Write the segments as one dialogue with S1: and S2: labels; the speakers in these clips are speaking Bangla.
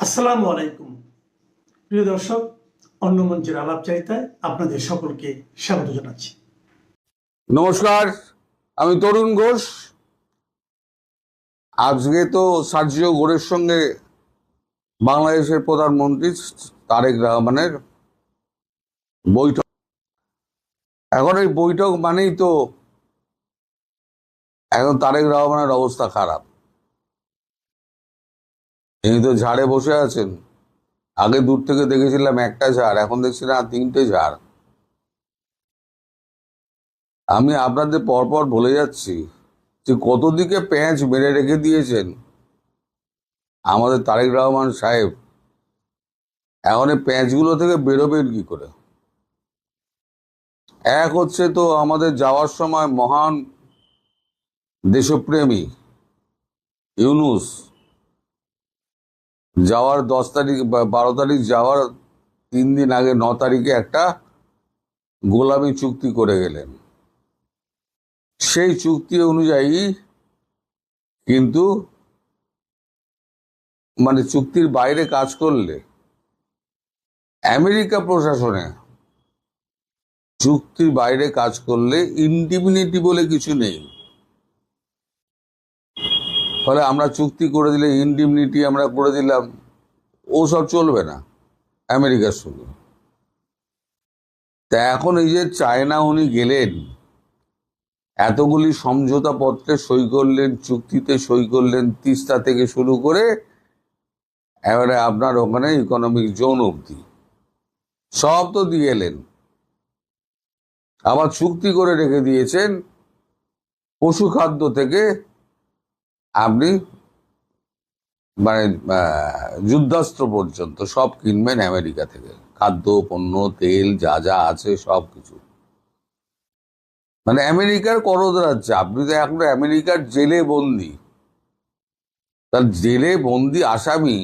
S1: আসসালামু আলাইকুম প্রিয় দর্শক, অন্য মঞ্চের আলাপচারিতায় আপনাদের সকলকে স্বাগত জানাচ্ছি।
S2: নমস্কার, আমি তরুণ ঘোষ। আজকে তো সার্জিও ঘোষের সঙ্গে বাংলাদেশের প্রধানমন্ত্রী তারেক রহমানের বৈঠক। এখন এই বৈঠক মানেই তো এখন তারেক রহমানের অবস্থা খারাপ। ইনি তো ঝাড়ে বসে আছেন। আগে দূর থেকে দেখেছিলাম একটা ঝাড়, এখন দেখছি না 3টে ঝাড়। আমি আপনাদের পরপর বলে যাচ্ছি যে কত দিকে পেঁচ মেরে রেখে দিয়েছেন আমাদের তারেক রহমান সাহেব। এখন এই পেঁচগুলো থেকে বেরোবেন কি করে? এক হচ্ছে তো আমাদের যাওয়ার সময় মহান দেশপ্রেমী ইউনূস যাওয়ার 10 তারিখ বা 12 তারিখ যাওয়ার 3 দিন আগে 9 তারিখে একটা গোলামি চুক্তি করে গেলেন। সেই চুক্তি অনুযায়ী কিন্তু মানে চুক্তির বাইরে কাজ করলে আমেরিকা প্রশাসনে চুক্তির বাইরে কাজ করলে ইনডিমিনিটি বলে কিছু নেই। ফলে আমরা চুক্তি করে দিলে ইনডিমিনিটি আমরা করে দিলাম, ও সব চলবে না আমেরিকার সঙ্গে। তা এখন এই যে চায়না উনি গেলেন, এতগুলি সমঝোতা পত্রে সই করলেন, চুক্তিতে সই করলেন, তিস্তা থেকে শুরু করে এবারে আপনার ওখানে ইকোনমিক জোন অবধি সব তো দিয়ে এলেন। আবার চুক্তি করে রেখে দিয়েছেন পশু খাদ্য থেকে আপনি মানে যুদ্ধাস্ত্র পর্যন্ত সব কিনবেন আমেরিকা থেকে, খাদ্য পণ্য তেল যা যা আছে সব কিছু। মানে আমেরিকার করদরাজ্য। আপনি তো এখন আমেরিকার জেলে বন্দি। তার জেলে বন্দি আসামি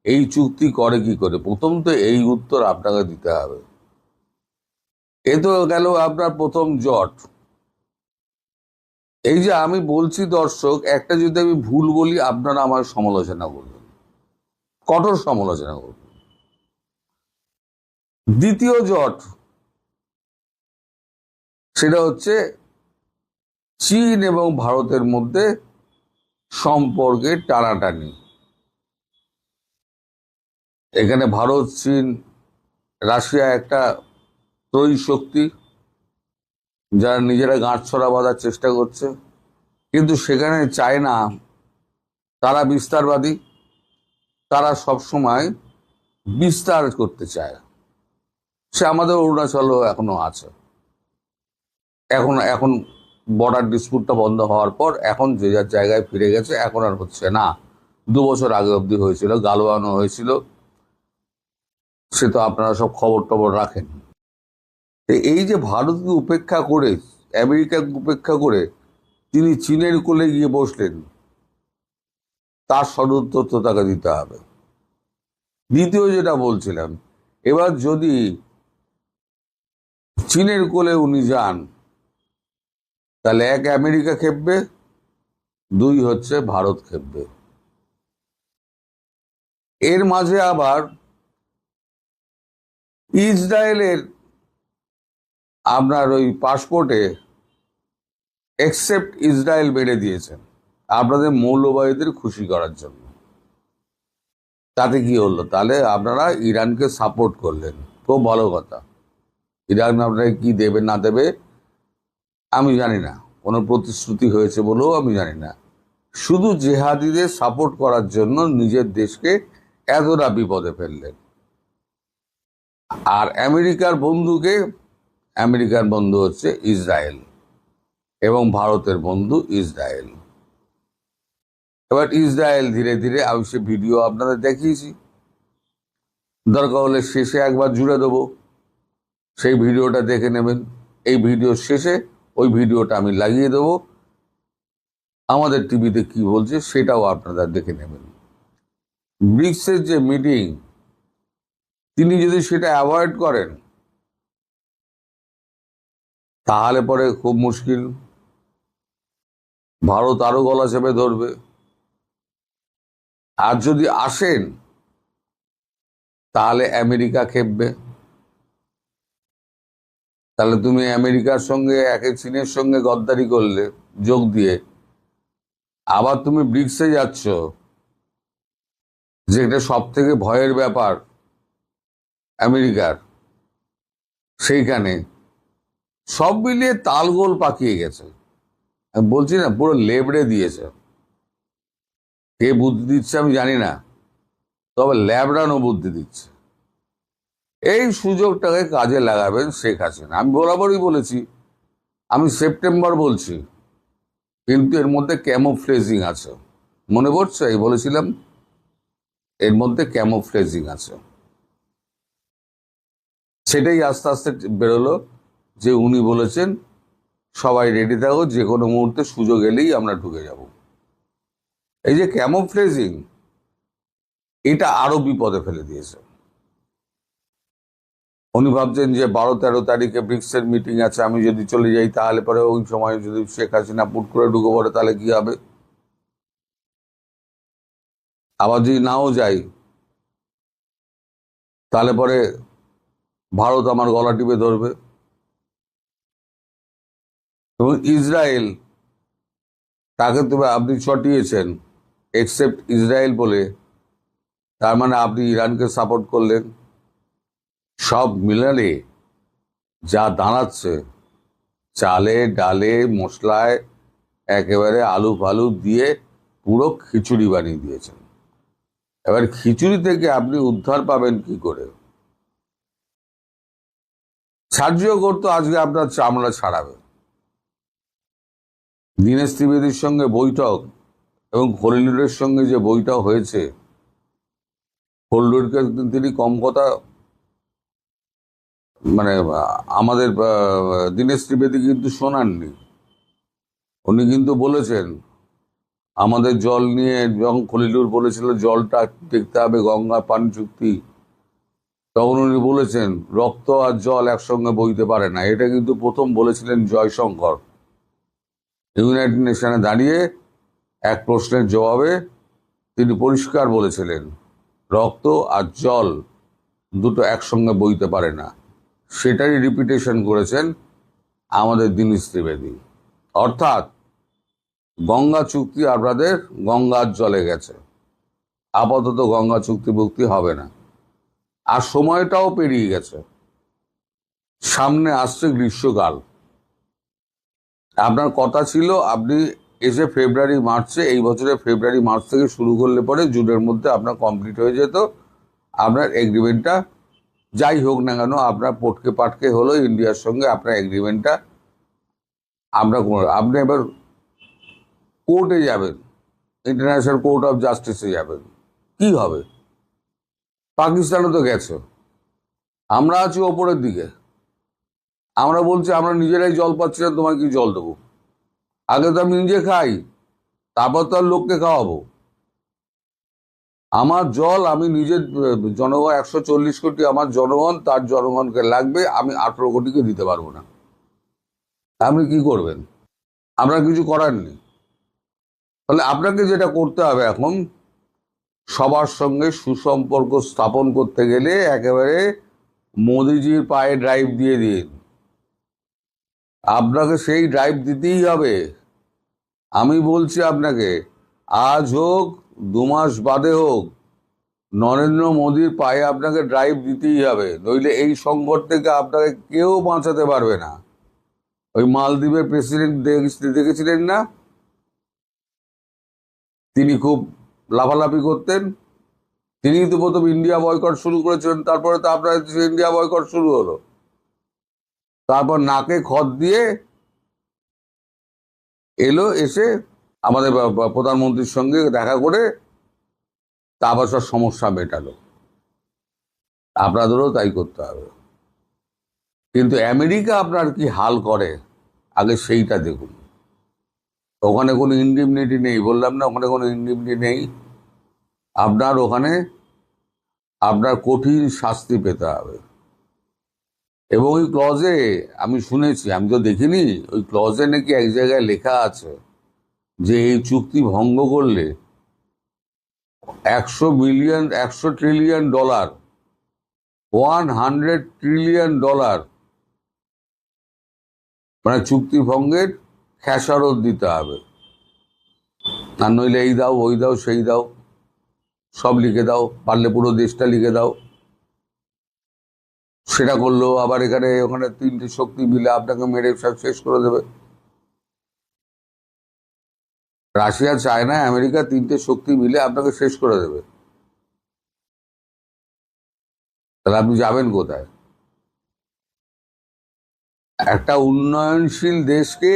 S2: এই চুক্তি করে কি করে? প্রথম তো এই উত্তর আপনাকে দিতে হবে। এ তো গেল আপনার প্রথম জট। এই যে আমি বলছি দর্শক, একটা যদি আমি ভুল বলি আপনারা আমার সমালোচনা করবেন, কঠোর সমালোচনা করবেন। দ্বিতীয় জট সেটা হচ্ছে চীন এবং ভারতের মধ্যে সম্পর্কের টানাটানি। এখানে ভারত, চীন, রাশিয়া একটা ত্রয়ী শক্তি, যারা নিজেরা গাঁটছড়া বাঁধার চেষ্টা করছে। কিন্তু সেখানে চায়না, তারা বিস্তারবাদী, তারা সবসময় বিস্তার করতে চায়। সে আমাদের অরুণাচলও এখনো আছে। এখন বর্ডার ডিসপুটটা বন্ধ হওয়ার পর এখন যে যার জায়গায় ফিরে গেছে। এখন আর হচ্ছে না। 2 বছর আগে অবধি হয়েছিল, গালওয়ানো হয়েছিল, সে তো আপনারা সব খবর টবর রাখেন। এই যে ভারতকে উপেক্ষা করে, আমেরিকাকে উপেক্ষা করে তিনি চীনের কোলে গিয়ে বসলেন, তার সদুত্তর তো তাকে দিতে হবে। দ্বিতীয় যেটা বলছিলাম, এবার যদি চীনের কোলে উনি যান, তাহলে 1 আমেরিকা খেপবে, 2 হচ্ছে ভারত খেপবে। এর মাঝে আবার ইসরায়েলের আপনার ওই পাসপোর্টে এক্সেপ্ট ইসরায়েল বেড়ে দিয়েছেন আপনাদের মৌলবাদীদের খুশি করার জন্য। তাতে কি হলো? তাহলে আপনারা ইরানকে সাপোর্ট করলেন, খুব ভালো কথা। ইরান আপনারা কি দেবে না দেবে আমি জানি না, কোনো প্রতিশ্রুতি হয়েছে বলেও আমি জানি না। শুধু জেহাদিদের সাপোর্ট করার জন্য নিজের দেশকে এতটা বিপদে ফেললেন। আর আমেরিকার বন্ধু হচ্ছে ইসরায়েল এবং ভারতের বন্ধু ইসরায়েল। এবার ইসরায়েল ধীরে ধীরে, আমি সে ভিডিও আপনাদের দেখিয়েছি, দরকার হলে শেষে একবার জুড়ে দেবো, সেই ভিডিওটা দেখে নেবেন। এই ভিডিওর শেষে ওই ভিডিওটা আমি লাগিয়ে দেবো, আমাদের টিভিতে কি বলছে সেটাও আপনারা দেখে নেবেন। ব্রিক্সের যে মিটিং, তিনি যদি সেটা অ্যাভয়েড করেন তাহলে পরে খুব মুশকিল। ভারত আরো গলা চেপে ধরবে। আর যদি আসেন তাহলে আমেরিকা খেপবে। তাহলে তুমি আমেরিকার সঙ্গে চীনের সঙ্গে গদ্দারি করলে যোগ দিয়ে, আবার তুমি ব্রিক্সে যাচ্ছ, যেটা সব থেকে ভয়ের ব্যাপার আমেরিকার, সেইখানে সব মিলিয়ে তালগোল পাকিয়ে গেছে। আমি বলছি না, পুরো লেবড়ে দিয়েছে। কে বুদ্ধি দিচ্ছে আমি জানি না, তবে ল্যাবড়ানো বুদ্ধি দিচ্ছে। এই সুযোগটাকে কাজে লাগাবেন শেখ হাসিনা। আমি বরাবরই বলেছি, আমি সেপ্টেম্বর বলছি, কিন্তু এর মধ্যে ক্যামোফ্লেজিং আছে। মনে পড়ছে এই বলেছিলাম, এর মধ্যে ক্যামোফ্লেজিং আছে। সেটাই আস্তে আস্তে বেরোলো যে উনি বলেছেন সবাই রেডি থাকো, যে কোনো মুহূর্তে সুযোগ এলেই আমরা ঢুকে যাব। এই যে ক্যামোফ্লেজিং, এটা আরো বিপদে ফেলে দিয়েছে। উনি ভাবছেন যে 12-13 তারিখে ব্রিক্সের মিটিং আছে, আমি যদি চলে যাই তাহলে পরে ওই সময় যদি শেখ হাসিনা পুট করে ঢুকে পড়ে তাহলে কি হবে। আবার যদি নাও যাই তাহলে পরে ভারত আমার গলা টিপে ধরবে। এবং ইসরায়েল, তাকে তো আপনি চটিয়েছেন, এক্সেপ্ট ইসরায়েল বলে, তার মানে আপনি ইরানকে সাপোর্ট করলেন। সব মিলালে যা দাঁড়াচ্ছে, চালে ডালে মশলায় একেবারে আলু ফালু দিয়ে পুরো খিচুড়ি বানিয়ে দিয়েছেন। এবার খিচুড়ি থেকে আপনি উদ্ধার পাবেন কি করে? সাহায্য করতো আজকে আপনার চামড়া ছাড়াবে। দীনেশ ত্রিবেদীর সঙ্গে বৈঠক এবং খলিলুরের সঙ্গে যে বৈঠক হয়েছে, খলিলুরকে তিনি কম কথা, মানে আমাদের দীনেশ ত্রিবেদী কিন্তু শোনাননি। উনি কিন্তু বলেছেন আমাদের জল নিয়ে, যখন খলিলুর বলেছিল জলটা দেখতে হবে গঙ্গা পান চুক্তি, তখন উনি বলেছেন রক্ত আর জল একসঙ্গে বইতে পারে না। এটা কিন্তু প্রথম বলেছিলেন জয়শঙ্কর ইউনাইটেড নেশনে দাঁড়িয়ে এক প্রশ্নের জবাবে। তিনি পরিষ্কার বলেছিলেন রক্ত আর জল দুটো একসঙ্গে বইতে পারে না। সেটারই রিপিটেশন করেছেন আমাদের দীনেশ ত্রিবেদী। অর্থাৎ গঙ্গা চুক্তি আপনাদের গঙ্গার জলে গেছে, আপাতত গঙ্গা চুক্তিভুক্তি হবে না। আর সময়টাও পেরিয়ে গেছে, সামনে আসছে গ্রীষ্মকাল। আপনার কথা ছিল আপনি এসে ফেব্রুয়ারি মার্চে, এই বছরের ফেব্রুয়ারি মার্চ থেকে শুরু করলে পরে জুনের মধ্যে আপনার কমপ্লিট হয়ে যেত আপনার এগ্রিমেন্টটা। যাই হোক না কেন, আপনার পটকে পাটকে হলো ইন্ডিয়ার সঙ্গে আপনার এগ্রিমেন্টটা। আপনি এবার কোর্টে যাবেন, ইন্টারন্যাশনাল কোর্ট অফ জাস্টিসে যাবেন। কি হবে? পাকিস্তানও তো গেছে, আমরা আছি ওপরের দিকে। আমরা বলছি আমরা নিজেরাই জল পাচ্ছি না, তোমায় কি জল দেবো? আগে তো আমি নিজে খাই, তারপর তো আর লোককে খাওয়াবো। আমার জল আমি নিজের জনগণ, 140 কোটি আমার জনগণ, তার জনগণকে লাগবে, আমি 18 কোটিকে দিতে পারবো না। আপনি কি করবেন? আপনার কিছু করার নেই। তাহলে আপনাকে যেটা করতে হবে এখন, সবার সঙ্গে সুসম্পর্ক স্থাপন করতে গেলে একেবারে মোদিজির পায়ে ড্রাইভ দিয়ে দিন। আপনাকে সেই ড্রাইভ দিতেই হবে। আমি বলছি আপনাকে, আজ হোক 2 মাস বাদে হোক, নরেন্দ্র মোদীর পায়ে আপনাকে ড্রাইভ দিতেই হবে, নইলে এই সংকট থেকে আপনাকে কেউ বাঁচাতে পারবে না। ওই মালদ্বীপের প্রেসিডেন্ট দেখেছিলেন না, তিনি খুব লাফালাফি করতেন। তিনি তো প্রথম ইন্ডিয়া বয়কট শুরু করেছিলেন, তারপরে তো আপনার ইন্ডিয়া বয়কট শুরু হলো। তারপর নাকে খত দিয়ে এলো, এসে আমাদের প্রধানমন্ত্রীর সঙ্গে দেখা করে তারপর সব সমস্যা মেটালো। আপনাদেরও তাই করতে হবে। কিন্তু আমেরিকা আপনার কি হাল করে আগে সেইটা দেখুন। ওখানে কোনো ইনডিমনিটি নেই, বললাম না, ওখানে কোনো ইনডিমনিটি নেই। আপনার ওখানে আপনার কঠিন শাস্তি পেতে হবে। এবং ওই ক্লজে আমি শুনেছি, আমি তো দেখিনি, ওই ক্লজে নাকি এক জায়গায় লেখা আছে যে এই চুক্তি ভঙ্গ করলে $100 ট্রিলিয়ন $100 ট্রিলিয়ন মানে চুক্তি ভঙ্গের খেসারত দিতে হবে। আর নইলে এই দাও, ওই দাও, সেই দাও, সব লিখে দাও, পারলে পুরো দেশটা লিখে দাও। সেটা করলো আবার এখানে ওখানে 3টে শক্তি মিলে আপনাকে মেরে সব শেষ করে দেবে। রাশিয়া, চায়না, আমেরিকা 3টে শক্তি মিলে আপনাকে শেষ করে দেবে। তাহলে আপনি যাবেন কোথায়? একটা উন্নয়নশীল দেশকে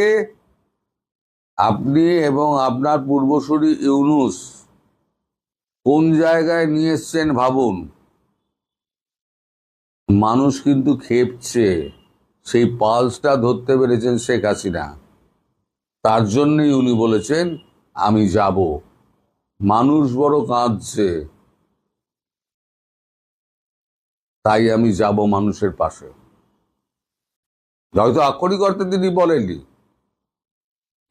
S2: আপনি এবং আপনার পূর্বসূরি ইউনূস কোন জায়গায় নিয়ে এসছেন ভাবুন। মানুষ কিন্তু খেপছে, সেই পালসটা ধরতে পেরেছেন শেখ হাসিনা। তার জন্যই উনি বলেছেন আমি যাব। মানুষ বড় কাঁদছে, তাই আমি যাব মানুষের পাশে। হয়তো আক্ষরিক অর্থে তিনি বলেননি,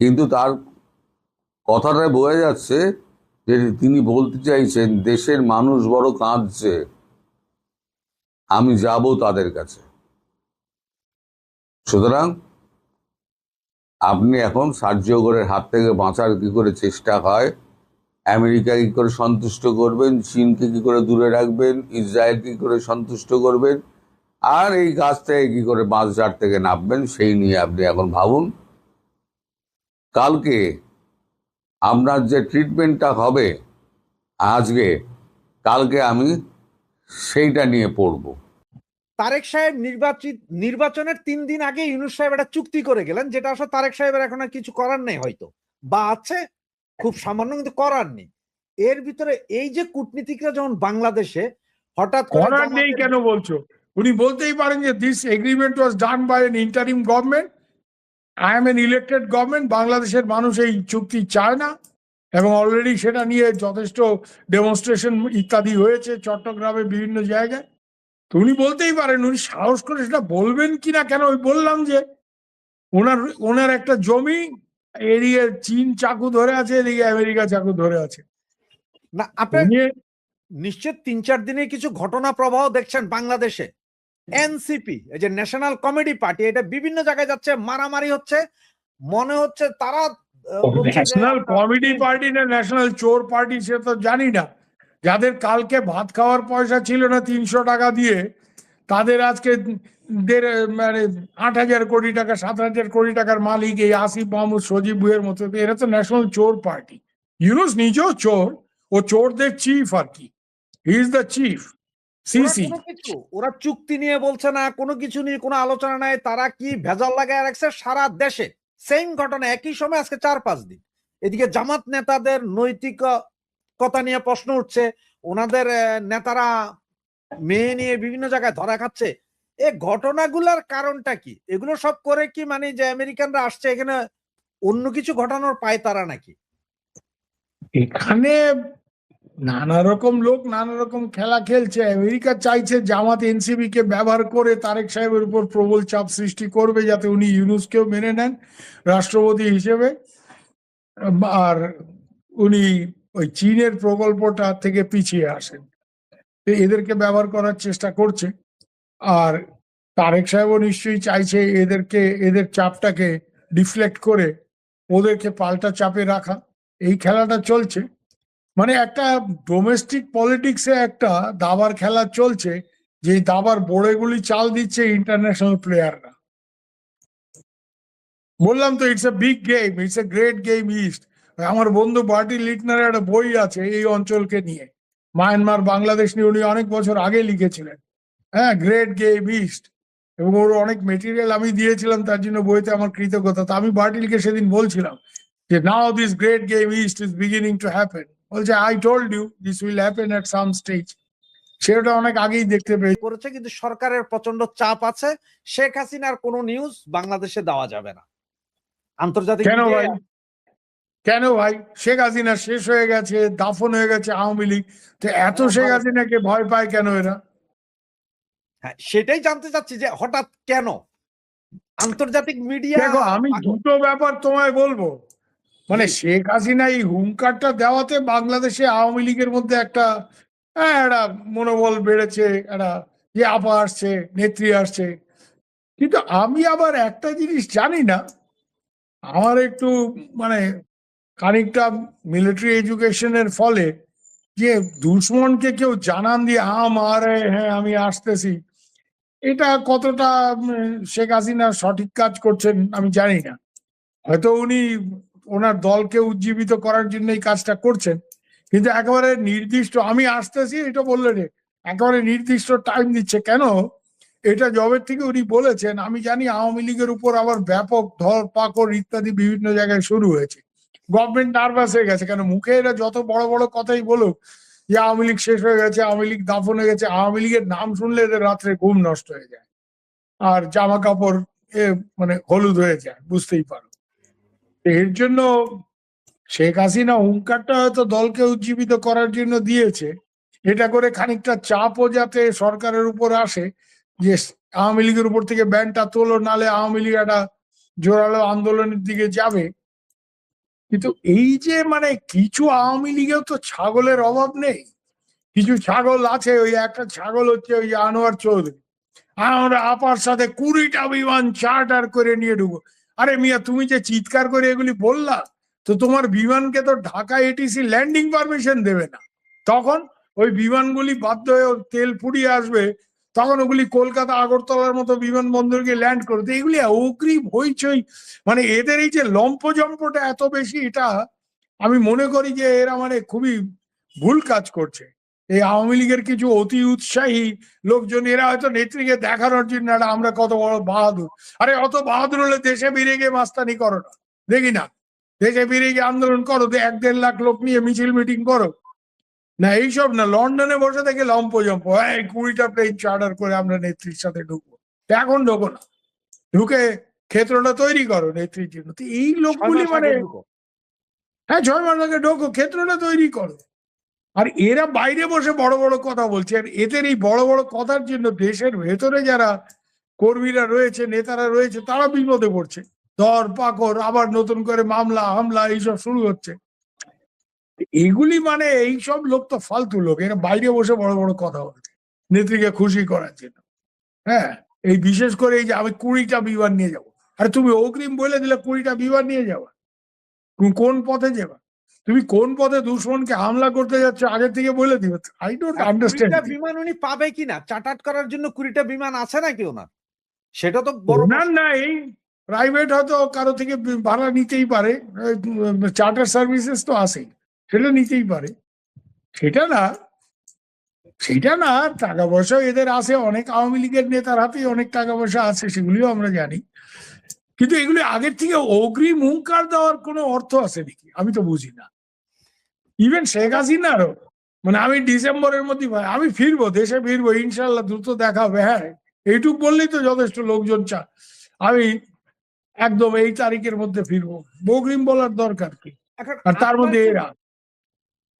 S2: কিন্তু তার কথাটায় বোঝা যাচ্ছে যে তিনি বলতে চাইছেন দেশের মানুষ বড় কাঁদছে, আমি যাব তাদের কাছে। সুতরাং আপনি এখন সার্জিওগরের হাত থেকে বাঁচার কি করে চেষ্টা হয়, আমেরিকা কি করে সন্তুষ্ট করবেন, চীনকে কি করে দূরে রাখবেন, ইসরায়েল কি করে সন্তুষ্ট করবেন, আর এই গাছ থেকে কি করে বাঁশঝাড় থেকে নামবেন, সেই নিয়ে আপনি এখন ভাবুন। কালকে আপনার যে ট্রিটমেন্টটা হবে আজকে, কালকে আমি সেইটা নিয়ে পড়ব।
S3: তারেক সাহেব নির্বাচনের 3 দিন আগে ইউনূস সাহেব একটা চুক্তি করে গেলেন, যেটা আসলে তারেক সাহেবের এখন আর কিছু করার নেই, হয়তো বা আছে খুব সামান্য, কিন্তু করার নেই। এর ভিতরে এই যে কূটনীতিকরা যখন বাংলাদেশে হঠাৎ করে
S4: করার নেই কেন বলছো? উনি বলতেই পারেন যে this agreement was done by an interim government, I am an elected government, বাংলাদেশের মানুষ এই চুক্তি চায় না, এবং অলরেডি সেটা নিয়ে যথেষ্ট ডেমনস্ট্রেশন ইত্যাদি হয়েছে চট্টগ্রামে বিভিন্ন জায়গায়। তো উনি বলতেই পারেন, উনি সাহস করে সেটা বলবেন কিনা কেন, ওই বললাম যে ওনার একটা জমি, এদিকে চীন চাকু ধরে আছে, এদিকে আমেরিকা চাকু ধরে আছে।
S3: না, আপনার
S4: উনি
S3: নিশ্চিত 3-4 দিনের কিছু ঘটনা প্রবাহ দেখছেন বাংলাদেশে। এনসিপি, এই যে ন্যাশনাল কমেডি পার্টি, এটা বিভিন্ন জায়গায় যাচ্ছে, মারামারি হচ্ছে, মনে হচ্ছে তারা বলছে যে
S4: ন্যাশনাল কমেডি পার্টি না ন্যাশনাল চোর পার্টি সে তো জানি না। যাদের কালকে ভাত খাওয়ার পয়সা ছিল না 300 টাকা দিয়ে, তাদের আজকে মানে 8,000 কোটি টাকা 7,000 কোটি টাকার মালিক এই আসিফ মাহমুদ, সজীব ভুইয়ের মতো। এরা তো ন্যাশনাল চোর পার্টি। ইউনূস নিজেও চোর, ও চোরদের চিফ আর কি, he is the chief CC.
S3: ওরা চুক্তি নিয়ে বলছে না, কোনো কিছু নিয়ে কোনো আলোচনা নাই, তারা কি ভেজাল লাগায় রাখছে সারা দেশে। সেম ঘটনা একই সময় আজকে 4-5 দিন। এদিকে জামাত নেতাদের নৈতিকতা নিয়ে প্রশ্ন উঠছে, ওনাদের নেতারা মেয়ে নিয়ে বিভিন্ন জায়গায় ধরা খাচ্ছে। এই ঘটনাগুলোর কারণটা কি? এগুলো সব করে কি মানে যে আমেরিকানরা আসছে এখানে অন্য কিছু ঘটানোর পায় তারা নাকি?
S4: এখানে নানা রকম লোক নানা রকম খেলা খেলছে। আমেরিকা চাইছে জামাত এনসিপি কে ব্যবহার করে তারেক সাহেবের উপর প্রবল চাপ সৃষ্টি করবে, যাতে উনি ইউনূসকেও মেনে নেন রাষ্ট্রপতি হিসেবে, আর উনি ওই চীনের প্রকল্পটা থেকে পিছিয়ে আসেন। এদেরকে ব্যবহার করার চেষ্টা করছে। আর তারেক সাহেবও নিশ্চয়ই চাইছে এদের চাপটাকে ডিফ্লেক্ট করে ওদেরকে পাল্টা চাপে রাখা। এই খেলাটা চলছে। মানে একটা ডোমেস্টিক পলিটিক্সে একটা দাবার খেলা চলছে, যে দাবার বোড়েগুলি চাল দিচ্ছে ইন্টারন্যাশনাল প্লেয়াররা। বললাম তো, it's a big game, it's a great game east. আমার বন্ধু বার্টি লিটনারের একটা বই আছে এই অঞ্চলকে নিয়ে, মায়ানমার বাংলাদেশ নিয়ে, উনি অনেক বছর আগে লিখেছিলেন, হ্যাঁ, গ্রেট গেম ইস্ট। এবং ওর অনেক মেটেরিয়াল আমি দিয়েছিলাম, তার জন্য বইতে আমার কৃতজ্ঞতা। তো আমি বার্টিলকে সেদিন বলছিলাম যে now this great game is is beginning to happen. বলছে I told you this will happen at some stage. সেটা অনেক আগেই দেখতে পেয়েছি।
S3: করেছে, কিন্তু সরকারের প্রচন্ড চাপ আছে। শেখ হাসিনার কোনো নিউজ বাংলাদেশে দেওয়া যাবে না। আন্তর্জাতিক
S4: কেন ভাই? কেন ভাই? শেখ হাসিনা শেষ হয়ে গেছে, দাফন হয়ে গেছে আওয়ামী লীগ, তো এত শেখ হাসিনাকে ভয় পায় কেন এরা?
S3: হ্যাঁ, সেটাই জানতে চাচ্ছি যে হঠাৎ কেন আন্তর্জাতিক মিডিয়া।
S4: দেখো, আমি দুটো ব্যাপার তোমায় বলবো। মানে শেখ হাসিনা এই হুঙ্কারটা দেওয়াতে বাংলাদেশে আওয়ামী লীগের মধ্যে একটা মনোবল বেড়েছে, একটা যে আপা আসছে, নেত্রী আসছে। কিন্তু আমি আবার একটা জিনিস জানি না, আমার একটু মানে খানিকটা মিলিটারি এডুকেশনের ফলে, যে দুশ্মনকে কেউ জানান দিয়ে মারে হ্যাঁ আমি আসতেছি, এটা কতটা শেখ হাসিনা সঠিক কাজ করছেন আমি জানি না। হয়তো উনি ওনার দলকে উজ্জীবিত করার জন্য এই কাজটা করছেন, কিন্তু একেবারে নির্দিষ্ট আমি আসতেছি এটা বললেন একেবারে নির্দিষ্ট টাইম দিচ্ছে কেন? এটা জবের থেকে উনি বলেছেন, আমি জানি আওয়ামী লীগের উপর আবার ব্যাপক ধরপাকড় ইত্যাদি বিভিন্ন জায়গায় শুরু হয়েছে। গভর্নমেন্ট নার্ভাস হয়ে গেছে, কেন মুখে এরা যত বড় বড় কথাই বলুক যে আওয়ামী লীগ শেষ হয়ে গেছে, আওয়ামী লীগ দাফন হয়ে গেছে, আওয়ামী লীগের নাম শুনলে এদের রাত্রে ঘুম নষ্ট হয়ে যায় আর জামা কাপড় মানে হলুদ হয়ে যায়, বুঝতেই পারো। এর জন্য শেখ হাসিনা হুঙ্কারটা হয়তো দলকে উজ্জীবিত করার জন্য দিয়েছে, এটা করে খানিকটা চাপও যাতে সরকারের উপর আসে যে আওয়ামী লীগের উপর থেকে ব্যানটা তোলো, নালে আওয়ামী লীগ একটা জোরালো আন্দোলনের দিকে যাবে। কিন্তু এই যে মানে কিছু আওয়ামী লীগেও তো ছাগলের অভাব নেই, কিছু ছাগল আছে, ওই একটা ছাগল হচ্ছে ওই আনোয়ার চৌধুরী, আমরা আপার সাথে 20টা বিমান চার্টার করে নিয়ে ঢুকবো। আরে মিয়া, তুমি যে চিৎকার করে এগুলি বললা, তো তোমার বিমানকে তো ঢাকা এটিসি ল্যান্ডিং পারমিশন দেবে না। তখন ওই বিমানগুলি বাধ্য হয়ে তেল ফুরিয়ে আসবে, তখন ওগুলি কলকাতা আগরতলার মতো বিমানবন্দরকে ল্যান্ড করবে। এগুলি অগ্রিম হইচই, মানে এদের এই যে লম্পজম্পটা এত বেশি, এটা আমি মনে করি যে এরা মানে খুবই ভুল কাজ করছে। এই আওয়ামী লীগের কিছু অতি উৎসাহী লোকজন, এরা হয়তো নেত্রীকে দেখানোর জন্য আমরা কত বড় বাহাদুর। আরে অত বাহাদুর হলে দেশে বেরিয়ে গিয়ে মাস্তানি করো না, দেখি না, দেশে বেরিয়ে গিয়ে আন্দোলন করো, 1-1.5 লাখ লোক নিয়ে মিছিল মিটিং করো না, এইসব না। লন্ডনে বসে থেকে লম্পজম্প, 20টা প্লেন চার্টার করে আমরা নেত্রীর সাথে ঢুকবো। এখন ঢোকো না, ঢুকে ক্ষেত্রটা তৈরি করো নেত্রীর জন্য। তো এই
S3: 6
S4: লোকগুলি
S3: মাস
S4: মানে
S3: আগে ঢুকো।
S4: হ্যাঁ 6 মাস আগে ঢোকো, ক্ষেত্রটা তৈরি করো। আর এরা বাইরে বসে বড় বড় কথা বলছে, আর এদের এই বড় বড় কথার জন্য দেশের ভেতরে যারা কর্মীরা রয়েছে, নেতারা রয়েছে, তারা বিপদে পড়ছে। ধর পাকড়, আবার নতুন করে মামলা হামলা এইসব শুরু হচ্ছে। এগুলি মানে এইসব লোক তো ফালতু লোক, এরা বাইরে বসে বড় বড় কথা বলছে নেত্রীকে খুশি করার জন্য। হ্যাঁ, এই বিশেষ করে এই যে আমি 20টা বিমান নিয়ে যাবো, আর তুমি অগ্রিম বলে দিলে 20টা বিমান নিয়ে যাবা, তুমি কোন পথে যাবা? তুমি কোন পথে দুশ্মনকে হামলা করতে যাচ্ছ আগে থেকে বলে দিবে। আই ডোন্ট
S3: আর 20টা
S4: আন্ডারস্ট্যান্ড।
S3: বিমান উনি পাবে কিনা? চার্টার করার জন্য 20টা বিমান আছে নাকি ওনার? সেটা তো বড়
S4: ওনার নাই, প্রাইভেট হয়তো কারো থেকে ভাড়া নিতেই পারে, চার্টার সার্ভিসেস তো আছেই, সেটা নিতেই পারে। সেটা না, সেটা না, টাকা পয়সা এদের আছে, অনেক আওয়ামী লীগের নেতার হাতেই অনেক টাকা পয়সা আছে, সেগুলিও আমরা জানি। কিন্তু এগুলি আগের থেকে অগ্রিম হুঙ্কার দেওয়ার কোনো অর্থ আছে নাকি আমি তো বুঝি না। ইভেন শেখ হাসিনারও মানে আমি ডিসেম্বরের মধ্যে আমি ফিরবো, দেশে ফিরবো ইনশাল্লাহ, দ্রুত দেখা হবে, হ্যাঁ এইটুক বললেই তো যথেষ্ট, লোকজন চা আমি একদম এই তারিখের মধ্যে ফিরবো, বগ্রিম বলার দরকার কি?
S3: এখন
S4: আর তার মধ্যে এরা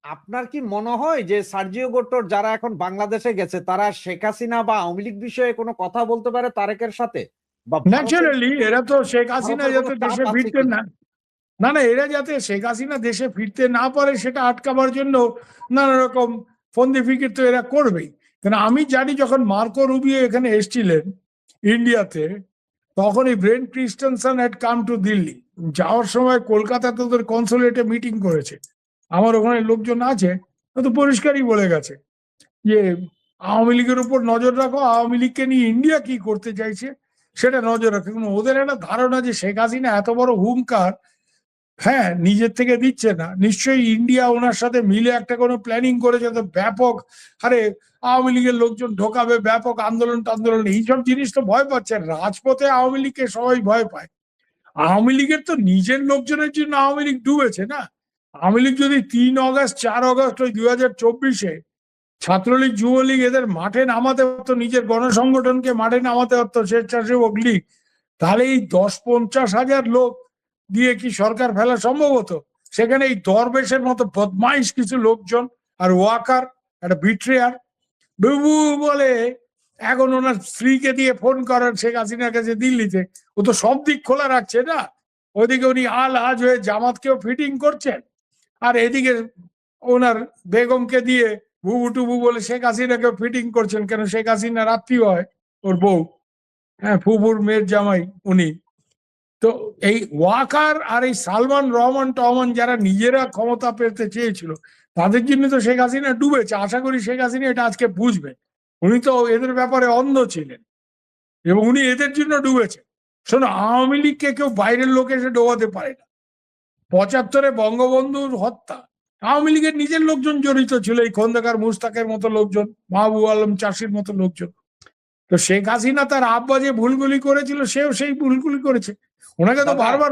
S3: আপনার কি মনে হয় যে সার্জিও গোট্টোর যারা এখন বাংলাদেশে গেছে তারা শেখ হাসিনা বা আওয়ামী লীগ বিষয়ে কোনো কথা বলতে পারে তারেকের সাথে? বা
S4: ন্যাচারালি এরা তো শেখ হাসিনা
S3: ভারতের
S4: যাতে
S3: কোনো চাপ
S4: দেশে
S3: আছে
S4: ফিরতে
S3: কি?
S4: না, না না, এরা যাতে শেখ হাসিনা দেশে ফিরতে না পারে সেটা আটকাবার জন্য নানা রকম ফন্দি ফিকির তো এরা করবেই। কারণ আমি জানি যখন মার্কো রুবিও এখানে এসেছিলেন ইন্ডিয়াতে, তখন এই Brian Christensen had come to Delhi, যাওয়ার সময় কলকাতাতে ওদের কনসুলেটে মিটিং করেছে, আমার ওখানে লোকজন আছে, তো পরিষ্কারই বলে গেছে যে আওয়ামী লীগের উপর নজর রাখো, আওয়ামী লীগকে নিয়ে ইন্ডিয়া কি করতে চাইছে সেটা নজর রাখো। ওদের একটা ধারণা যে শেখ হাসিনা এত বড় হুঙ্কার হ্যাঁ নিজের থেকে দিচ্ছে না, নিশ্চয়ই ইন্ডিয়া ওনার সাথে মিলে একটা কোনো প্ল্যানিং করেছে, তো ব্যাপক আরে আওয়ামী লীগের লোকজন ঢোকাবে, ব্যাপক আন্দোলন টান্দোলন, এইসব জিনিস তো ভয় পাচ্ছে। রাজপথে আওয়ামী লীগকে সবাই ভয় পায়, আওয়ামী লীগের তো নিজের লোকজনের জন্য আওয়ামী লীগ ডুবেছে না। আওয়ামী লীগ যদি 3 অগস্ট 4 অগস্ট ওই 2024-এ ছাত্রলীগ যুবলীগ এদের মাঠে নামাতে পারতো, নিজের গণসংগঠনকে মাঠে নামাতে পারতো, স্বেচ্ছাসেবক লীগ, তাহলে এই 10-50 হাজার লোক দিয়ে কি সরকার ফেলা সম্ভব হতো? সেখানে এই দরবেশের মতো বদমাইশ কিছু লোকজন আর ওয়াকার, একটা বিট্রেয়ার বাবু বলে এখন ওনার স্ত্রীকে দিয়ে ফোন করার শেখ হাসিনার কাছে দিল্লিতে, ও তো সব দিক খোলা রাখছে না। ওইদিকে উনি আল আজ হয়ে জামাতকেও ফিটিং করছেন, আর এদিকে ওনার বেগমকে দিয়ে বুবু টুবু বলে শেখ হাসিনাকে ফিটিং করছেন, কেন শেখ হাসিনা রাত্রিও হয় ওর বউ, হ্যাঁ, ফুফুর মেয়ের জামাই উনি। তো এই ওয়াকার আর এই সালমান রহমান টহমান যারা নিজেরা ক্ষমতা পেতে চেয়েছিল, তাদের জন্য তো শেখ হাসিনা ডুবেছে। আশা করি শেখ হাসিনা এটা আজকে বুঝবে। উনি তো এদের ব্যাপারে অন্ধ ছিলেন এবং উনি এদের জন্য ডুবেছে। শোনো, আওয়ামী লীগকে কেউ বাইরের লোক এসে ডোবাতে পারে না। 75-এ বঙ্গবন্ধুর হত্যা আওয়ামী লীগের নিজের লোকজন জড়িত ছিল, এই খন্দকার মুস্তাকের মতো লোকজন, মাহবুব আলম চাষির মতো লোকজন। তো শেখ হাসিনা তার আব্বা যে ভুলগুলি করেছিল, সেও সেই ভুলগুলি করেছে। ওনাকে তো
S3: দাদা,
S4: বারবার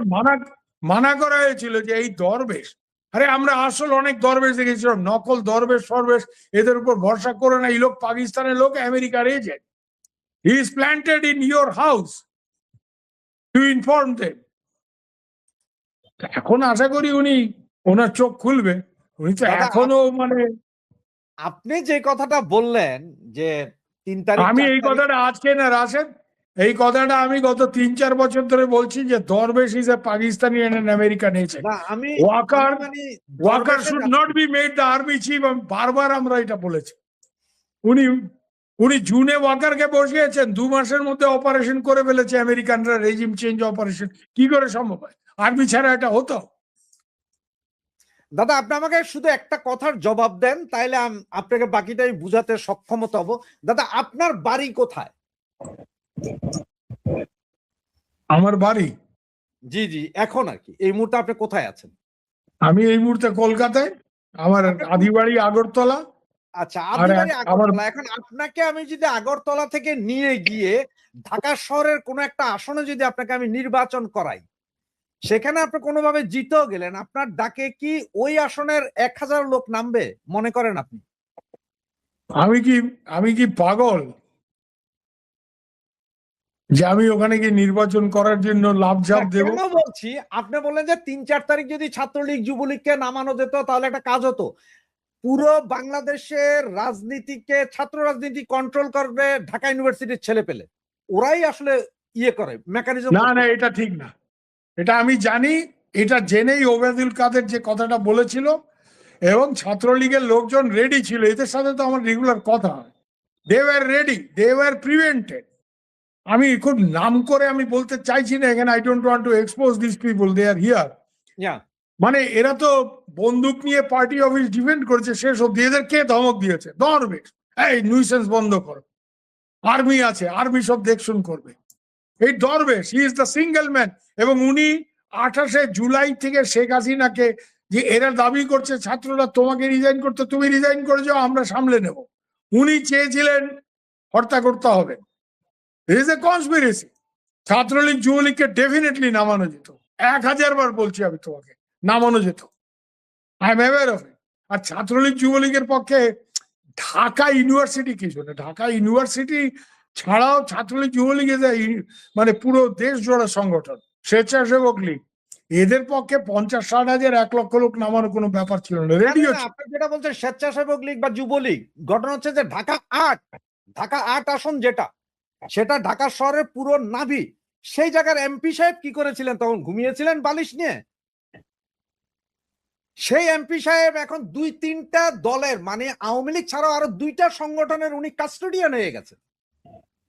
S4: মানা করা হয়েছিল যে এই দরবেশ, আরে আমরা আসল অনেক দরবেশ দেখেছিলাম, নকল দরবেশ ফরবেশ, এদের উপর ভরসা করে না। এই লোক পাকিস্তানের লোক, আমেরিকার agent. He is planted in your house to inform them. এখন আশা করি উনি, ওনার চোখ খুলবে। উনি তো
S3: দাদা,
S4: এখনো মানে,
S3: আপনি যে কথাটা বললেন যে 3 তারিখ
S4: আমি
S3: 4
S4: এই
S3: তারিখ,
S4: কথাটা আজকে না রাশেদ, এই কথাটা আমি গত 3-4 বছর ধরে বলছি যে Darbesh is a Pakistani and an American agent.
S3: না আমি
S4: ওয়াকার
S3: মানে
S4: ওয়াকার
S3: দরবেশে
S4: শুড
S3: যাচ্ছি।
S4: Not be made the army chief. বারবার আমরা এটা বলেছি। উনি উনি জুনে ওয়াকারকে বসিয়েছেন, 2 মাসের মধ্যে অপারেশন করে ফেলেছে আমেরিকানরা, রেজিম চেঞ্জ অপারেশন। কি করে সম্ভব হয়? আর্মি ছাড়া এটা হতো?
S3: দাদা, আপনি আমাকে শুধু একটা কথার জবাব দেন, তাইলে আপনাকে বাকিটাই বুঝাতে সক্ষম হব। দাদা, আপনার বাড়ি কোথায়?
S4: আমার বাড়ি,
S3: জি জি, এখন আর কি এই মুহূর্তে আপনি কোথায় আছেন?
S4: আমি এই মুহূর্তে কলকাতায়। আমার
S3: আপনার
S4: আদি বাড়ি আগরতলা।
S3: আচ্ছা,
S4: আর
S3: আদিবাড়ি
S4: আমার
S3: আগরতলা। এখন আপনাকে আমি যদি আগরতলা থেকে নিয়ে গিয়ে ঢাকা শহরের কোনো একটা আসনে যদি আপনাকে আমি নির্বাচন করাই, সেখানে আপনি কোনোভাবে জিতেও গেলেন, আপনার ডাকে কি ওই আসনের 1000 লোক নামবে মনে করেন আপনি?
S4: আমি কি পাগল যে আমি ওখানে গিয়ে নির্বাচন করার জন্য লাভঝাপ
S3: না,
S4: দেব?
S3: কেন বলছি, আপনি বললেন যে 3-4 তারিখ যদি ছাত্রলীগ যুবলীগকে নামানো যেত তাহলে একটা কাজ হতো। পুরো বাংলাদেশের রাজনীতিকে, ছাত্র রাজনীতি কন্ট্রোল করবে ঢাকা ইউনিভার্সিটির ছেলে পেলে, ওরাই আসলে ইয়ে করে মেকানিজম।
S4: না না, এটা ঠিক না। এটা আমি জানি। এটা জেনেই ওবায়দুল কাদের যে কথাটা বলেছিল, এবং ছাত্রলীগের লোকজন রেডি ছিল। এদের সাথে তো আমার রেগুলার কথা হয়। They were ready, they were prevented. আমি খুব নাম করে আমি বলতে চাইছি না এখানে, I don't want to expose this people, they are here. মানে এরা তো বন্দুক নিয়ে পার্টি অফিস ডিফেন্ড করেছে শেষ অব্দি। এদের কে ধমক দিয়েছে? দরবেশ, এই নুইসেন্স বন্ধ করো, আর্মি আছে, আর্মি সব দেখশুন করবে। এই দরবেশ, he is the single man. এবং উনি 28শে জুলাই থেকে শেখ হাসিনাকে, যে এরা দাবি করছে ছাত্ররা তোমাকে রিজাইন করতে, তুমি রিজাইন করে যাও, আমরা সামলে নেব, উনি চেয়েছিলেন হত্যা করতে হবে। It is a conspiracy. Chhatra League যুবলীগকে ডেফিনেটলি নামানো যেত, 1000 বার বলছি আমি তোমাকে, নামানো যেত। I am aware of it. আর ছাত্রলীগ যুবলীগের পক্ষে ঢাকা ইউনিভার্সিটি কিছু না। ঢাকা ইউনিভার্সিটি ছাড়াও ছাত্রলীগ যুবলীগ মানে পুরো দেশ জোড়া সংগঠন, স্বেচ্ছাসেবক লীগ, এদের পক্ষে 50-60 হাজার 1 লক্ষ লোক নামানো কোনো ব্যাপার ছিল না। রেডিও
S3: আপনি যেটা বলছেন স্বেচ্ছাসেবক লীগ বা যুবলীগ, ঘটনা হচ্ছে যে ঢাকা 8 আসন যেটা, সেটা ঢাকা শহরের পুরো নাভি। সেই জায়গার এমপি সাহেব কি করেছিলেন? তখন ঘুমিয়েছিলেন বালিশ নিয়ে। সেই এমপি সাহেব এখন 2-3টা দলের, মানে আওয়ামী লীগ ছাড়াও আরো 2টা সংগঠনের উনি কাস্টোডিয়ান হয়ে গেছেন।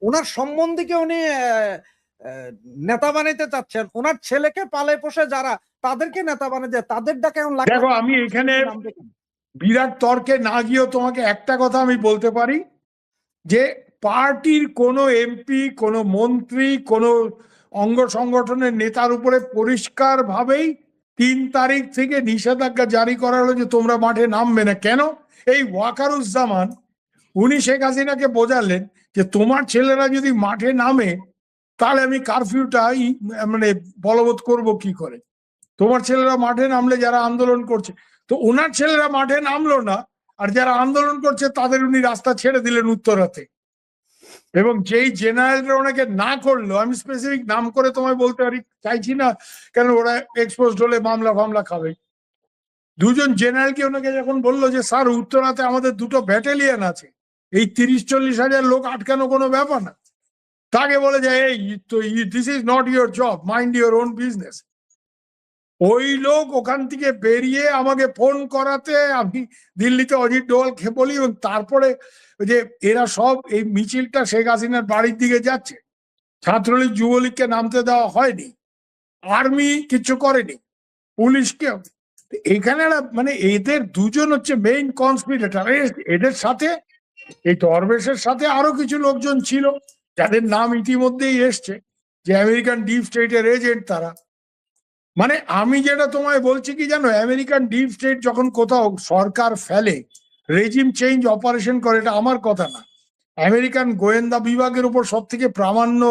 S3: ওনার সম্বন্ধীকে উনি নেতা বানাইতে চাচ্ছেন। ওনার ছেলেকে পালে পোষে যারা, তাদেরকে নেতা বানাতে, তাদের ডাকে এখন লাগে।
S4: দেখো, আমি এখানে বিরাট তর্কে না গিয়েও তোমাকে একটা কথা আমি বলতে পারি, যে পার্টির কোনো এমপি, কোনো মন্ত্রী, কোনো অঙ্গ সংগঠনের নেতার উপরে পরিষ্কার ভাবেই 3 তারিখ থেকে নিষেধাজ্ঞা জারি করা হলো যে তোমরা মাঠে নামবে না। কেন? এই ওয়াকারুজ্জামান, উনি শেখ হাসিনাকে বোঝালেন যে তোমার ছেলেরা যদি মাঠে নামে তাহলে আমি কারফিউটা মানে বলবৎ করব কি করে। তোমার ছেলেরা মাঠে নামলে, যারা আন্দোলন করছে, তো ওনার ছেলেরা মাঠে নামলো না, আর যারা আন্দোলন করছে তাদের উনি রাস্তা ছেড়ে দিলেন উত্তরাতে। এবং যেই জেনারেলরা ওনাকে না করলো, আমি স্পেসিফিক নাম করে তোমায় বলতে পারি, চাইছি না, কেন ওরা এক্সপোজড হলে মামলা খাবে। 2জন জেনারেলকে ওনাকে যখন বললো যে স্যার উত্তরাতে আমাদের 2টো ব্যাটালিয়ন আছে, এই 30-40 হাজার লোক আটকানো কোনো ব্যাপার না, তাকে বলে যে এই তো this is not your job, mind your own business. ওই লোক ওখান থেকে বেরিয়ে আমাকে ফোন করাতে আমি দিল্লিতে অজিত ডোভালকে বলি, এবং তারপরে ওই যে এরা সব এই মিছিলটা শেখ হাসিনার বাড়ির দিকে যাচ্ছে, ছাত্রলীগ যুবলীগকে নামতে দেওয়া হয়নি, আর্মি কিছু করেনি, পুলিশকে। এখানে মানে এদের দুজন হচ্ছে মেইন কনস্পিরেটর। এদের সাথে এই দরবেশের সাথে আরো কিছু লোকজন ছিল যাদের নাম ইতিমধ্যেই এসছে, যে আমেরিকান ডিপ স্টেটের এজেন্ট তারা। মানে আমি যেটা তোমায় বলছি কি জানো, আমেরিকান ডিপ স্টেট যখন কোথাও সরকার ফেলে, রেজিম চেঞ্জ অপারেশন করে, এটা আমার কথা না, আমেরিকান গোয়েন্দা বিভাগের উপর সব থেকে প্রামাণ্য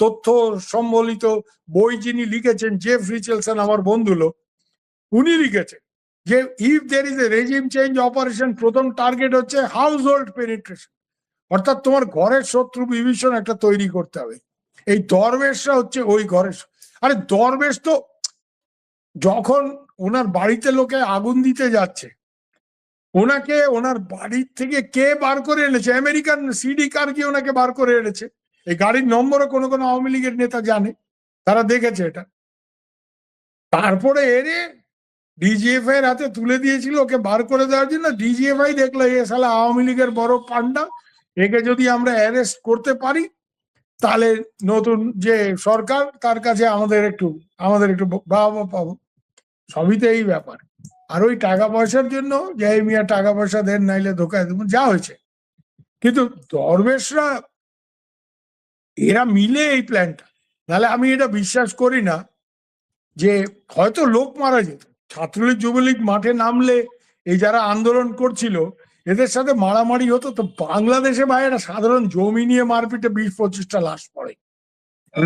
S4: তথ্য সম্বলিত বই যিনি লিখেছেন, জেফ রিচেলসন, আমার বন্ধু লোক, উনি লিখেছেন যে if there is a regime change operation, প্রথম টার্গেট হচ্ছে হাউস হোল্ড পেনিট্রেশন, অর্থাৎ তোমার ঘরের শত্রু বিভীষণ একটা তৈরি করতে হবে। এই দরবেশরা হচ্ছে ওই ঘরের। আরে দরবেশ তো যখন ওনার বাড়িতে লোকে আগুন দিতে যাচ্ছে, ওনাকে ওনার বাড়ির থেকে কে বার করে এনেছে? আমেরিকান সিডি কার কি ওনাকে বার করে এনেছে? এই গাড়ির নম্বরও কোনো কোনো আওয়ামী লীগের নেতা জানে, তারা দেখেছে এটা। তারপরে এরে ডিজিএফআই এর হাতে তুলে দিয়েছিল ওকে বার করে দেওয়ার জন্য। ডিজিএফআই দেখলো এ শালা আওয়ামী লীগের বড় পান্ডা, একে যদি আমরা অ্যারেস্ট করতে পারি তাহলে নতুন যে সরকার তার কাছে আমাদের একটু বাবা পাবো। সবই তো এই ব্যাপার। আর ওই টাকা পয়সার জন্য যাই মিয়া টাকা পয়সা দেন, নাইলে ধোকায় দেবো, যা হয়েছে। কিন্তু দরবেশরা এরা মিলে এই প্ল্যানটা, নাহলে আমি এটা বিশ্বাস করি না যে হয়তো লোক মারা যেত। ছাত্রলীগ যুবলীগ মাঠে নামলে এই যারা আন্দোলন করছিল এদের সাথে মারামারি হতো, তো বাংলাদেশে ভাই একটা সাধারণ জমি নিয়ে মারপিটে 20-25টা লাশ পড়ে।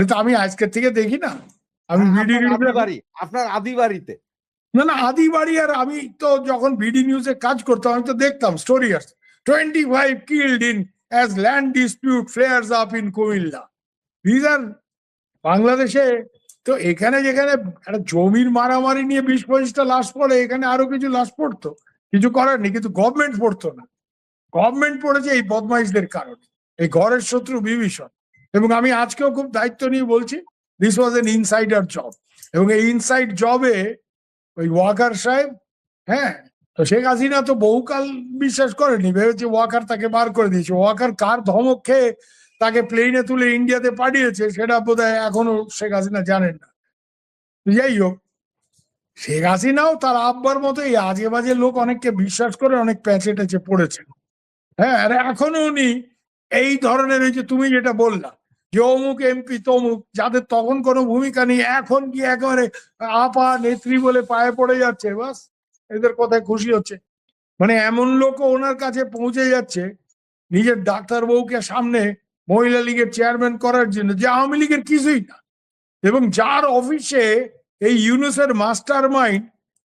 S4: তো আমি আজকের থেকে দেখি না, আমি
S3: আপনার আদি বাড়িতে
S4: না আদি বাড়ি। আর আমি তো যখন বিডি নিউজে কাজ করতাম আমি তো দেখতাম স্টোরি আসছে 25 killed in as land dispute flares up in Comilla. বাংলাদেশে তো এখানে যেখানে একটা জমির মারামারি নিয়ে 20-25টা লাশ পড়ে, এখানে আরো কিছু লাশ পড়তো, কিছু করার নেই। কিন্তু গভর্নমেন্ট পড়তো না, গভর্নমেন্ট পড়েছে এই বদমাইশদের কারণে, এই ঘরের শত্রু বিভীষণ। এবং আমি আজকেও খুব দায়িত্ব নিয়ে বলছি, this was an insider job. এবং এই ইনসাইড জবে ওই ওয়াকার সাহেব, হ্যাঁ, তো শেখ হাসিনা তো বহুকাল বিশ্বাস করেনি, ভেবেছে ওয়াকার তাকে বার করে দিয়েছে। ওয়াকার কার ধমক খেয়ে তাকে প্লেনে তুলে ইন্ডিয়াতে পাঠিয়েছে সেটা বোধহয় এখনো শেখ হাসিনা জানেন না। যাই হোক, শেখ হাসিনাও তার আব্বার মতো এই আজে বাজে লোক অনেককে বিশ্বাস করে অনেক প্যাচে ট্যাচে পড়েছেন। হ্যাঁ, আর এখনো উনি এই ধরনের, এই যে তুমি যেটা বললা যে অমুক এমপি তমুক, যাদের তখন কোনো ভূমিকা নেই, এখন কি একেবারে আপা নেত্রী বলে পায়ে পড়ে যাচ্ছে, বাস এদের কথায় খুশি হচ্ছে। মানে এমন লোকও ওনার কাছে পৌঁছে যাচ্ছে নিজের ডাক্তার বউকে সামনে মহিলা লীগের চেয়ারম্যান করার জন্য, যে আওয়ামী লীগের কিছুই না, এবং যার অফিসে এই ইউনুসের মাস্টার মাইন্ড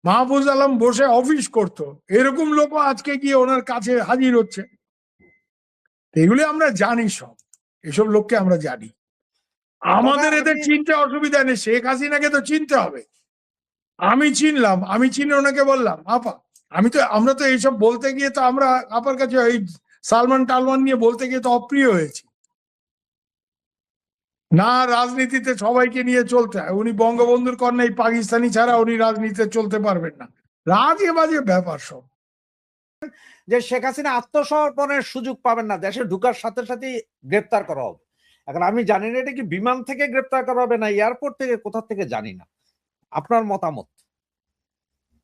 S4: মাহফুজ আলম বসে অফিস করতো, এরকম লোকও আজকে গিয়ে ওনার কাছে হাজির হচ্ছে। এগুলি আমরা জানি, সব এসব লোককে আমরা জানি। আমাদের এদের চিনতে অসুবিধা নেই, শেখ হাসিনাকে তো চিনতে হবে। আমি চিনলাম, আমি চিনে ওনাকে বললাম আপা। আমরা তো এইসব বলতে গিয়ে তো আমরা আপার কাছে এই সালমান টালমান নিয়ে বলতে গিয়ে তো অপ্রিয় হয়েছি না। রাজনীতিতে সবাইকে নিয়ে চলতে হয়। উনি বঙ্গবন্ধুর কন্যা, এই পাকিস্তানি ছাড়া উনি রাজনীতিতে চলতে পারবেন না। রাজে বাজে ব্যাপার সব।
S3: যে শেখ হাসিনা আত্মসমর্পণের সুযোগ পাবেন না, দেশে ঢুকার সাথে সাথেই গ্রেপ্তার করা হবে। এখন আমি জানি না এটা কি বিমান থেকে গ্রেপ্তার করা হবে না এয়ারপোর্ট থেকে, কোথা থেকে জানি না। আপনার মতামত?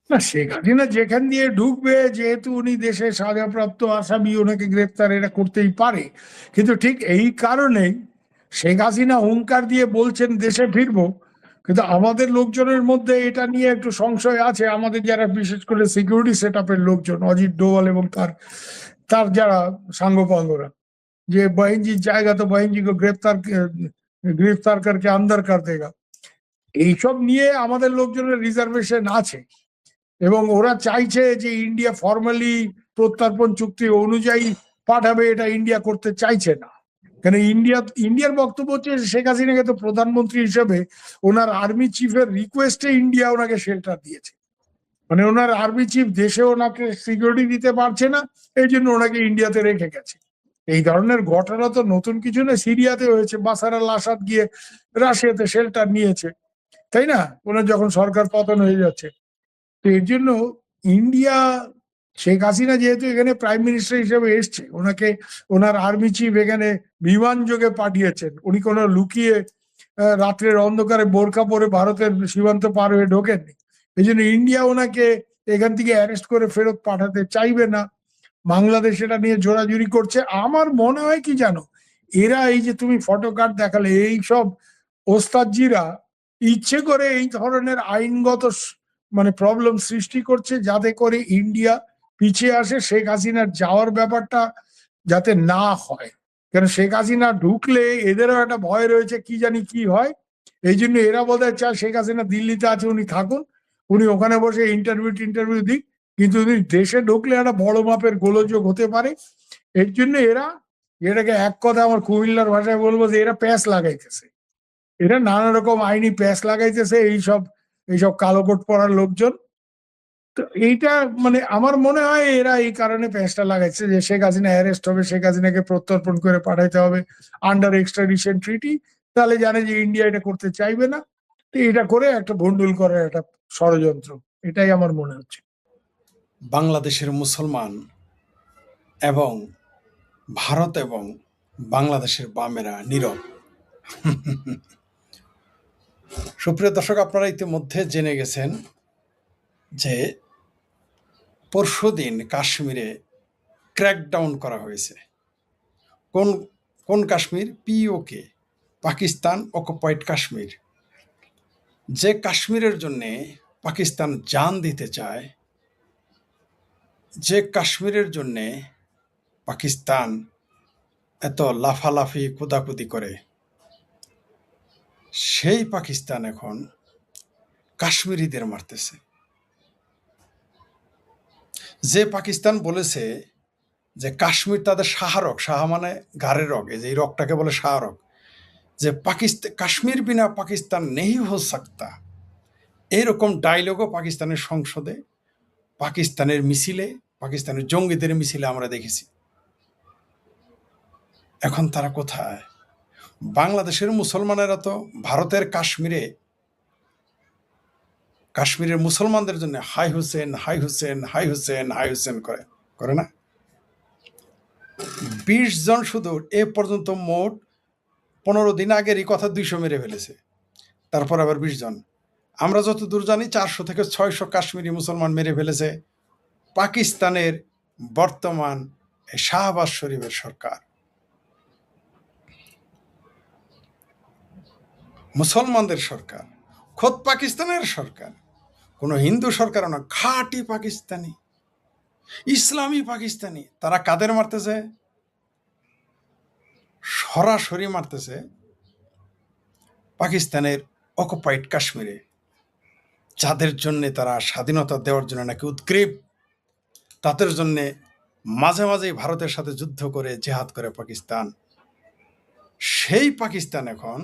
S4: না, শেখ হাসিনা যেখান দিয়ে ঢুকবে, যেহেতু উনি দেশে সাজাপ্রাপ্ত আসামি, ওনাকে গ্রেপ্তার এটা করতেই পারে। কিন্তু ঠিক এই কারণেই শেখ হাসিনা হুঙ্কার দিয়ে বলছেন দেশে ফিরবো, কিন্তু আমাদের লোকজনের মধ্যে এটা নিয়ে একটু সংশয় আছে। আমাদের যারা বিশেষ করে সিকিউরিটি সেট আপের লোকজন, অজিত ডোভাল এবং তার যারা সাঙ্গপাঙ্গরা, যে বহিনজির জায়গা তো বহিনজিকে গ্রেফতার করকে আন্দার কর দেগা, এইসব নিয়ে আমাদের লোকজনের রিজার্ভেশন আছে। এবং ওরা চাইছে যে ইন্ডিয়া ফর্মালি প্রত্যর্পণ চুক্তি অনুযায়ী পাঠাবে, এটা ইন্ডিয়া করতে চাইছে না। কেন ইন্ডিয়ার বক্তব্য হচ্ছে শেখ হাসিনাকে তো প্রধানমন্ত্রী হিসেবে ওনার আর্মি চিফের রিকোয়েস্টে ইন্ডিয়া ওনাকে শেল্টার দিয়েছে। মানে ওনার আর্মি চিফ দেশে ওনাকে সিকিউরিটি দিতে পারছে না, এই জন্য ওনাকে ইন্ডিয়াতে রেখে গেছে। এই ধরনের ঘটনা তো নতুন কিছু না, সিরিয়াতে হয়েছে, বাশার আল আসাদ গিয়ে রাশিয়াতে শেল্টার নিয়েছে। তাই না? ওনার যখন সরকার পতন হয়ে যাচ্ছে। তো এর জন্য ইন্ডিয়া, শেখ হাসিনা যেহেতু এখানে প্রাইম মিনিস্টার হিসেবে এসছে, ওনাকে ওনার আর্মি চিফ এখানে বিমান যোগে পাঠিয়েছেন, উনি কোনো লুকিয়ে রাত্রের অন্ধকারে বোরকা পরে ভারতের সীমান্ত পার হয়ে ঢোকেননি। এই জন্য ইন্ডিয়া ওনাকে এখান থেকে অ্যারেস্ট করে ফেরত পাঠাতে চাইবে না। বাংলাদেশ এটা নিয়ে জোরাজুরি করছে। আমার মনে হয় কি জানো, এরা এই যে তুমি ফটো কার্ড দেখালে, এই সব ওস্তাদজিরা ইচ্ছে করে এই ধরনের আইনগত মানে প্রবলেম সৃষ্টি করছে, যাতে করে ইন্ডিয়া পিছিয়ে আসে, শেখ হাসিনার যাওয়ার ব্যাপারটা যাতে না হয়। কেন শেখ হাসিনা ঢুকলে এদেরও একটা ভয় রয়েছে, কি জানি কি হয়। এই জন্য এরা বোধহয় চায় শেখ হাসিনা দিল্লিতে আছে, উনি থাকুন, উনি ওখানে বসে ইন্টারভিউ দিক, কিন্তু উনি দেশে ঢুকলে একটা বড় মাপের গোলযোগ হতে পারে। এর জন্য এরা এটাকে এক কথা আমার কুমিল্লার ভাষায় বলবো যে এরা প্যাঁচ লাগাইতেছে, এরা নানা রকম আইনি প্যাঁচ লাগাইতেছে এইসব কালো কোট পরার লোকজন। তো এইটা মানে আমার মনে হয় এরা এই কারণে প্যাঁচটা লাগাইছে যে শেখ হাসিনা অ্যারেস্ট হবে, শেখ হাসিনাকে প্রত্যর্পণ করে পাঠাইতে হবে আন্ডার এক্সট্রাডিশন ট্রিটি। তাহলে জানে যে ইন্ডিয়া এটা করতে চাইবে না, তো এটা করে একটা ভন্ডুল করার একটা ষড়যন্ত্র, এটাই আমার মনে হচ্ছে।
S5: বাংলাদেশের মুসলমান এবং ভারত এবং বাংলাদেশের বামেরা নীরব। সুপ্রিয় দর্শক, আপনারা ইতিমধ্যে জেনে গেছেন যে পরশুদিন কাশ্মীরে ক্র্যাকডাউন করা হয়েছে। কোন কোন কাশ্মীর? পিওকে, পাকিস্তান অকুপাইড কাশ্মীর। যে কাশ্মীরের জন্যে পাকিস্তান জান দিতে চায়, যে কাশ্মীরের জন্যে পাকিস্তান এত লাফালাফি কুদাকুদি করে, সেই পাকিস্তান এখন কাশ্মীরিদের মারতেছে। যে পাকিস্তান বলেছে যে কাশ্মীর তাদের শাহরগ, শাহ মানে ঘাড়ের রগ, এই যে এই রগটাকে বলে শাহরগ, যে কাশ্মীর বিনা পাকিস্তান নেই হো সকতা, এরকম ডায়লগও পাকিস্তানের সংসদে, পাকিস্তানের মিছিলে, পাকিস্তানের জঙ্গিদের মিছিলে আমরা দেখেছি। এখন তারা কোথায়? বাংলাদেশের মুসলমানেরা তো ভারতের কাশ্মীরের মুসলমানদের জন্য হাই হুসেন, হাই হুসেন, হাই হুসেন, হাই হুসেন করে না? 20 জন শুধু এ পর্যন্ত মোট 15 দিন আগেরই কথা 200 মেরে ফেলেছে, তারপর আবার 20 জন। আমরা যতদূর জানি 400 থেকে 600 কাশ্মীরি মুসলমান মেরে ফেলেছে পাকিস্তানের বর্তমান শাহবাজ শরীফের সরকার। মুসলমানদের সরকার, খোদ পাকিস্তানের সরকার, কোনো হিন্দু সরকার না, খাঁটি পাকিস্তানি, ইসলামী পাকিস্তানি। তারা কাদের মারতেছে? সরাসরি মারতেছে পাকিস্তানের অকুপাইড কাশ্মীরে, যাদের জন্যে তারা স্বাধীনতা দেওয়ার জন্য নাকি উদ্গ্রীব, তাদের জন্যে মাঝে মাঝেই ভারতের সাথে যুদ্ধ করে জেহাদ করে পাকিস্তান। সেই পাকিস্তান এখন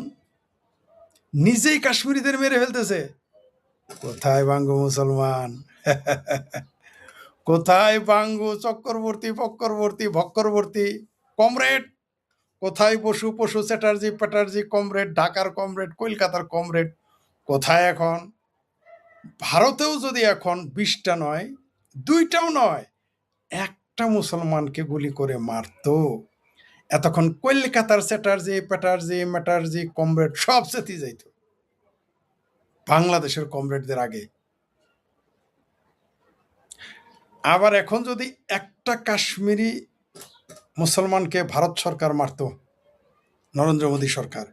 S5: নিজেই কাশ্মীরিদের মেরে ফেলতেছে। কোথায় বাঙ্গু মুসলমান? কোথায় বাঙ্গু চক্রবর্তী ভক্করবর্তী কমরেড? কোথায় পশু চ্যাটার্জি কমরেড, ঢাকার কমরেড, কলকাতার কমরেড? কোথায় এখন? ভারতেও যদি এখন 20টা নয়, 2টাও নয়, একটা মুসলমানকে গুলি করে মারতো, এতক্ষণ কলকাতার চ্যাটার্জি কমরেড সব সেতি যাইত বাংলাদেশের কমরেডদের আগে। আবার এখন যদি একটা কাশ্মীরি মুসলমানকে ভারত সরকার মারতো, নরেন্দ্র মোদী সরকার,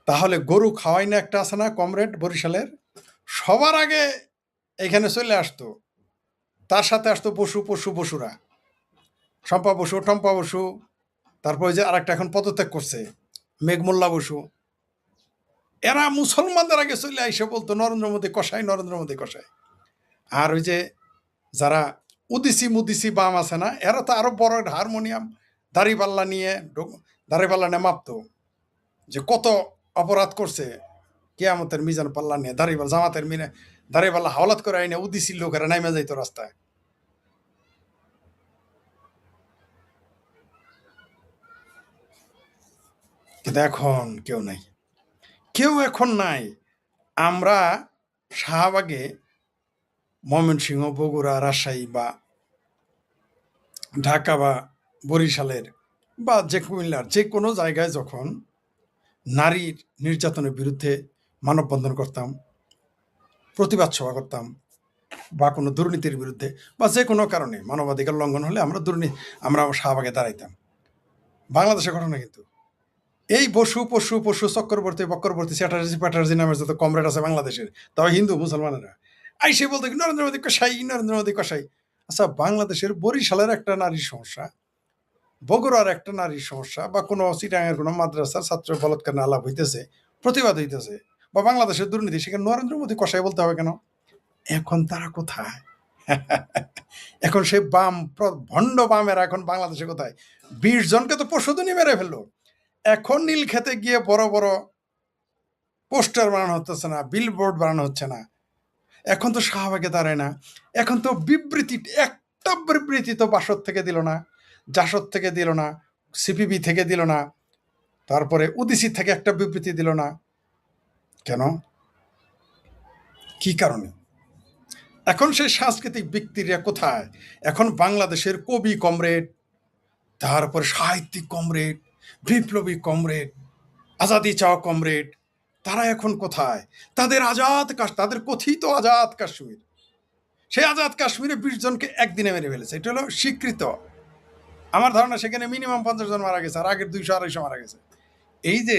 S5: তাহলে গরু খাওয়াই না একটা আছে না কমরেড বরিশালের, সবার আগে এখানে চলে আসতো, তার সাথে আসতো বসুরা, শম্পা বসু, টম্পা বসু, তারপর যে আরেকটা এখন পদত্যাগ করছে মেঘমোল্লা বসু, এরা মুসলমানদের আগে চলে এসে বলতো নরেন্দ্র মোদী কষাই। আর ওই যে যারা উদিসি বাম আছে না, এরা তো আরো বড় হারমোনিয়াম দাড়িপাল্লা নিয়ে মাপতো যে কত অপরাধ করছে, কিয়ামতের মিজান পাল্লা নিয়ে জামাতের দাড়িপাল্লা হাওলাত করে আইনে উদিসির লোকেরা নাইমে যাইতো রাস্তায়। কিন্তু এখন কেউ এখন নাই। আমরা শাহবাগে, ময়মনসিংহ, বগুড়া, রাজশাহী বা ঢাকা বা বরিশালের বা যে কুমিল্লার যে কোনো জায়গায় যখন নারীর নির্যাতনের বিরুদ্ধে মানববন্ধন করতাম, প্রতিবাদ সভা করতাম, বা কোনো দুর্নীতির বিরুদ্ধে বা যে কোনো কারণে মানবাধিকার লঙ্ঘন হলে আমরা শাহবাগে দাঁড়াইতাম। বাংলাদেশের ঘটনা কিন্তু এই পশু চক্রবর্তী বক্রবর্তী চ্যাটার্জি নামের যত কমরেড আছে বাংলাদেশের, তবে হিন্দু মুসলমানেরা আইসে বলতে কি নরেন্দ্র মোদী কষাই, নরেন্দ্র মোদী কষাই। আচ্ছা, বাংলাদেশের বরিশালের একটা নারীর সমস্যা, বগুড়ার একটা নারীর সমস্যা, বা কোনো চিটাঙের কোনো মাদ্রাসার ছাত্র বলৎকার আলাপ হইতেছে, প্রতিবাদ হইতেছে, বা বাংলাদেশের দুর্নীতি, সেখানে নরেন্দ্র মোদী কষাই বলতে হবে কেন? এখন তারা কোথায়? এখন সে ভণ্ড বামেরা এখন বাংলাদেশে কোথায়? 20 জনকে তো পরশুদিনই মেরে ফেললো। এখন নীল খেতে গিয়ে বড় বড় পোস্টার বানানো হচ্ছে না, বিলবোর্ড বানানো হচ্ছে না। এখন তো শাহবাগে দাঁড়ায় না। এখন তো বিবৃতি, একটা বিবৃতি তো বাসদ থেকে দিল না, জাসদ থেকে দিল না, সিপিবি থেকে দিল না, তারপরে উদিসি থেকে একটা বিবৃতি দিল না। কেন? কি কারণে? এখন সেই সাংস্কৃতিক ব্যক্তিরা কোথায়? এখন বাংলাদেশের কবি কমরেড, তারপরে সাহিত্যিক কমরেড, বিপ্লবী কমরেড, আজাদি চাওয়া কমরেড, তারা এখন কোথায়? তাদের কথিত আজাদ কাশ্মীর, সেই আজাদ কাশ্মীরে 20 জনকে একদিনে মেরে ফেলেছে। এটা হলো স্বীকৃত। আমার ধারণা সেখানে মিনিমাম 50 জন মারা গেছে, আর আগের 200-250 মারা গেছে। এই যে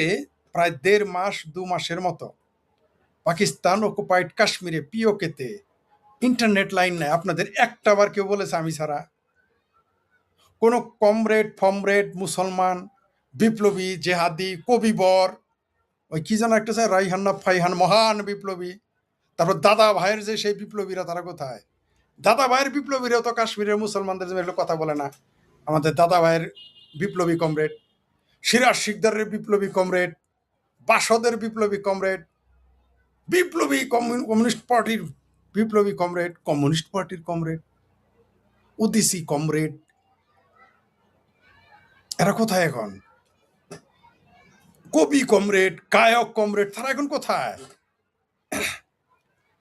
S5: প্রায় 1.5 মাস 2 মাসের মতো পাকিস্তান অকুপাইড কাশ্মীরে পিওকেতে ইন্টারনেট লাইন নাই আপনাদের, একটা বার কেউ বলেছে আমি ছাড়া? কোনো কমরেড ফমরেড মুসলমান বিপ্লবী জেহাদি কবিবর, ওই কি যেন একটা রাইহান না ফাইহান, মহান বিপ্লবী, তারপর দাদা ভাইয়ের যে সেই বিপ্লবীরা, তারা কোথায়? দাদা ভাইয়ের বিপ্লবীরাও তো কাশ্মীরের মুসলমানদের জন্য কথা বলে না। আমাদের দাদা ভাইয়ের বিপ্লবী কমরেড, সিরাজ শিকদারের বিপ্লবী কমরেড, বাসদের বিপ্লবী কমরেড, বিপ্লবী কমিউনিস্ট পার্টির বিপ্লবী কমরেড, কমিউনিস্ট পার্টির কমরেড, উদিসি কমরেড, এরা কোথায় এখন? কবি কমরেড, গায়ক কমরেড, তারা এখন কোথায়?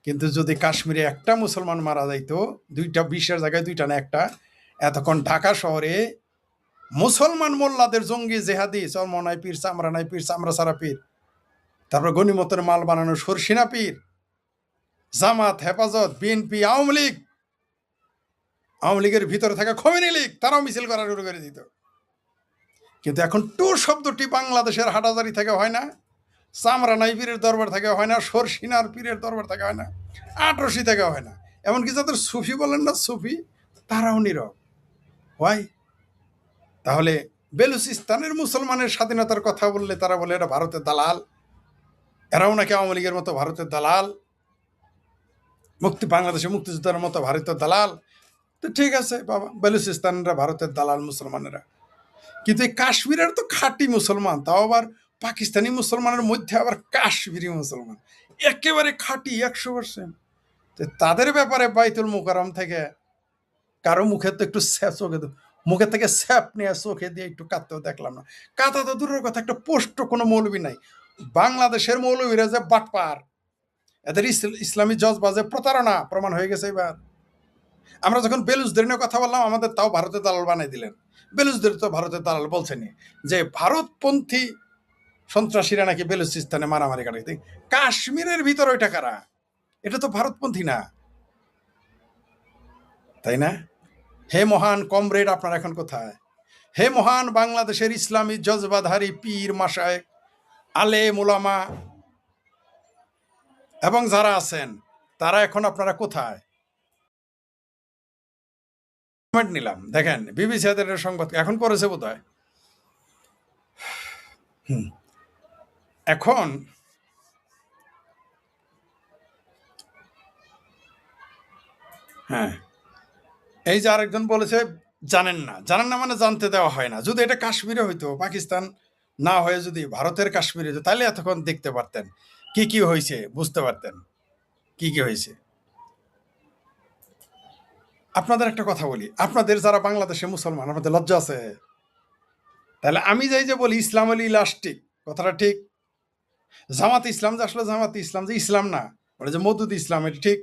S5: কিন্তু যদি কাশ্মীরে একটা মুসলমান মারা যাইতো, 20 জায়গায় 2টা না একটা, এতক্ষণ ঢাকা শহরে মুসলমান মোল্লাদের জঙ্গি জেহাদি, চরমনাই পীর, চামরানাই পীর, চামড়া সারা পীর, তারপর গনিমতের মাল বানানো সরসিনা পীর, জামাত, হেফাজত, বিএনপি, আওয়ামী লীগের ভিতরে থাকা খমেনি লীগ, তারাও মিছিল করা শুরু করে দিত। কিন্তু এখন টুর শব্দটি বাংলাদেশের হাটাজারি থেকে হয় না, চামরানাই পীরের দরবার থেকে হয় না, সরসিনার পীরের দরবার থেকে হয় না, আটরশি থেকে হয় না, এমনকি যাদের সুফি বলেন না সুফি, তারাও নীরব। হয় তাহলে বেলুচিস্তানের মুসলমানের স্বাধীনতার কথা বললে তারা বলে এটা ভারতের দালাল, এরাও নাকি আওয়ামী লীগের মতো ভারতের দালাল, বাংলাদেশের মুক্তিযোদ্ধার মতো ভারতের দালাল। তো ঠিক আছে বাবা, বেলুচিস্তানরা ভারতের দালাল মুসলমানেরা, কিন্তু এই কাশ্মীরের তো খাঁটি মুসলমান, তাও আবার পাকিস্তানি মুসলমানের মধ্যে আবার কাশ্মীরি মুসলমান, একেবারে খাঁটি 100%। তাদের ব্যাপারে বাইতুল মুকাররম থেকে কারো মুখে তো একটু মুখের থেকে স্যাপ নিয়ে চোখে দিয়ে একটু কাঁদতেও দেখলাম না। কাঁদা তো দূরের কথা, একটা পোস্ট কোনো মৌলবী নাই। বাংলাদেশের মৌলবীরা যে বাটপার, এদের ইসলামী জজবাজে প্রতারণা প্রমাণ হয়ে গেছে। এবার আমরা যখন বেলুচদের নিয়ে কথা বললাম, আমাদের তাও ভারতের দালাল বানাই দিলেন। বেলুচদের তো ভারতের দালাল বলছেনি, যে ভারতপন্থী সন্ত্রাসীরা নাকি বেলুচিস্তানে মারামারি কাটাইতে। কাশ্মীরের ভিতর ওইটা কারা? এটা তো ভারতপন্থী না, তাই না? হে মহান কমরেড, আপনারা এখন কোথায়? হে মহান বাংলাদেশের ইসলামী জজবাধারী পীর মাশায়েখ, আলেম ওলামা এবং যারা আছেন, তারা এখন আপনারা কোথায়? কমেন্ট নিলাম, দেখেন বিবিসি সংবাদ এখন করেছে বোধ হয়। এখন হ্যাঁ, এই যে আরেকজন বলেছে জানেন না মানে জানতে দেওয়া হয় না। যদি এটা কাশ্মীরে হইতো, পাকিস্তান না হয়ে যদি ভারতের কাশ্মীরে হইতো, তাহলে এতক্ষণ দেখতে পারতেন কি কি হয়েছে, বুঝতে পারতেন কি কি হয়েছে। আপনাদের একটা কথা বলি, আপনাদের যারা বাংলাদেশে মুসলমান, আপনাদের লজ্জা আছে? তাহলে আমি যাই যে বলি ইসলাম আলী ইলাস্টিক, কথাটা ঠিক? জামাত ইসলাম যে আসলে জামাত ইসলাম যে ইসলাম না, ওটা যে মদুদ ইসলাম, এটা ঠিক।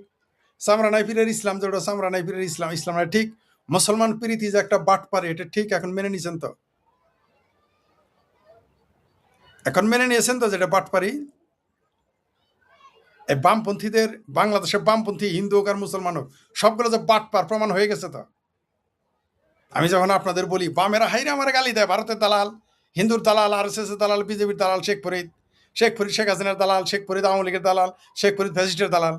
S5: সামরানাই পীরের ইসলাম যে ওটা সামরানাই পীরের ইসলাম, ইসলাম না ঠিক। মুসলমান প্রীতি যে একটা বাট পারে, এটা ঠিক। এখন মেনে নিয়েছেন তো? এখন মেনে নিয়েছেন তো যেটা বাট পারি? এই বামপন্থীদের, বাংলাদেশের বামপন্থী হিন্দু হোক আর মুসলমান হোক, সবগুলো যে বাট পার প্রমাণ হয়ে গেছে তো। আমি যখন আপনাদের বলি বামেরা হাইরে আমার গালি দেয়, ভারতের দালাল, হিন্দুর দালাল, RSS এর দালাল, বিজেপির দালাল, শেখ ফরিদ শেখ হাসিনার দালাল, শেখ ফরিদ আওয়ামী লীগের দালাল, শেখ ফরিদ ফ্যাসিস্টের দালাল।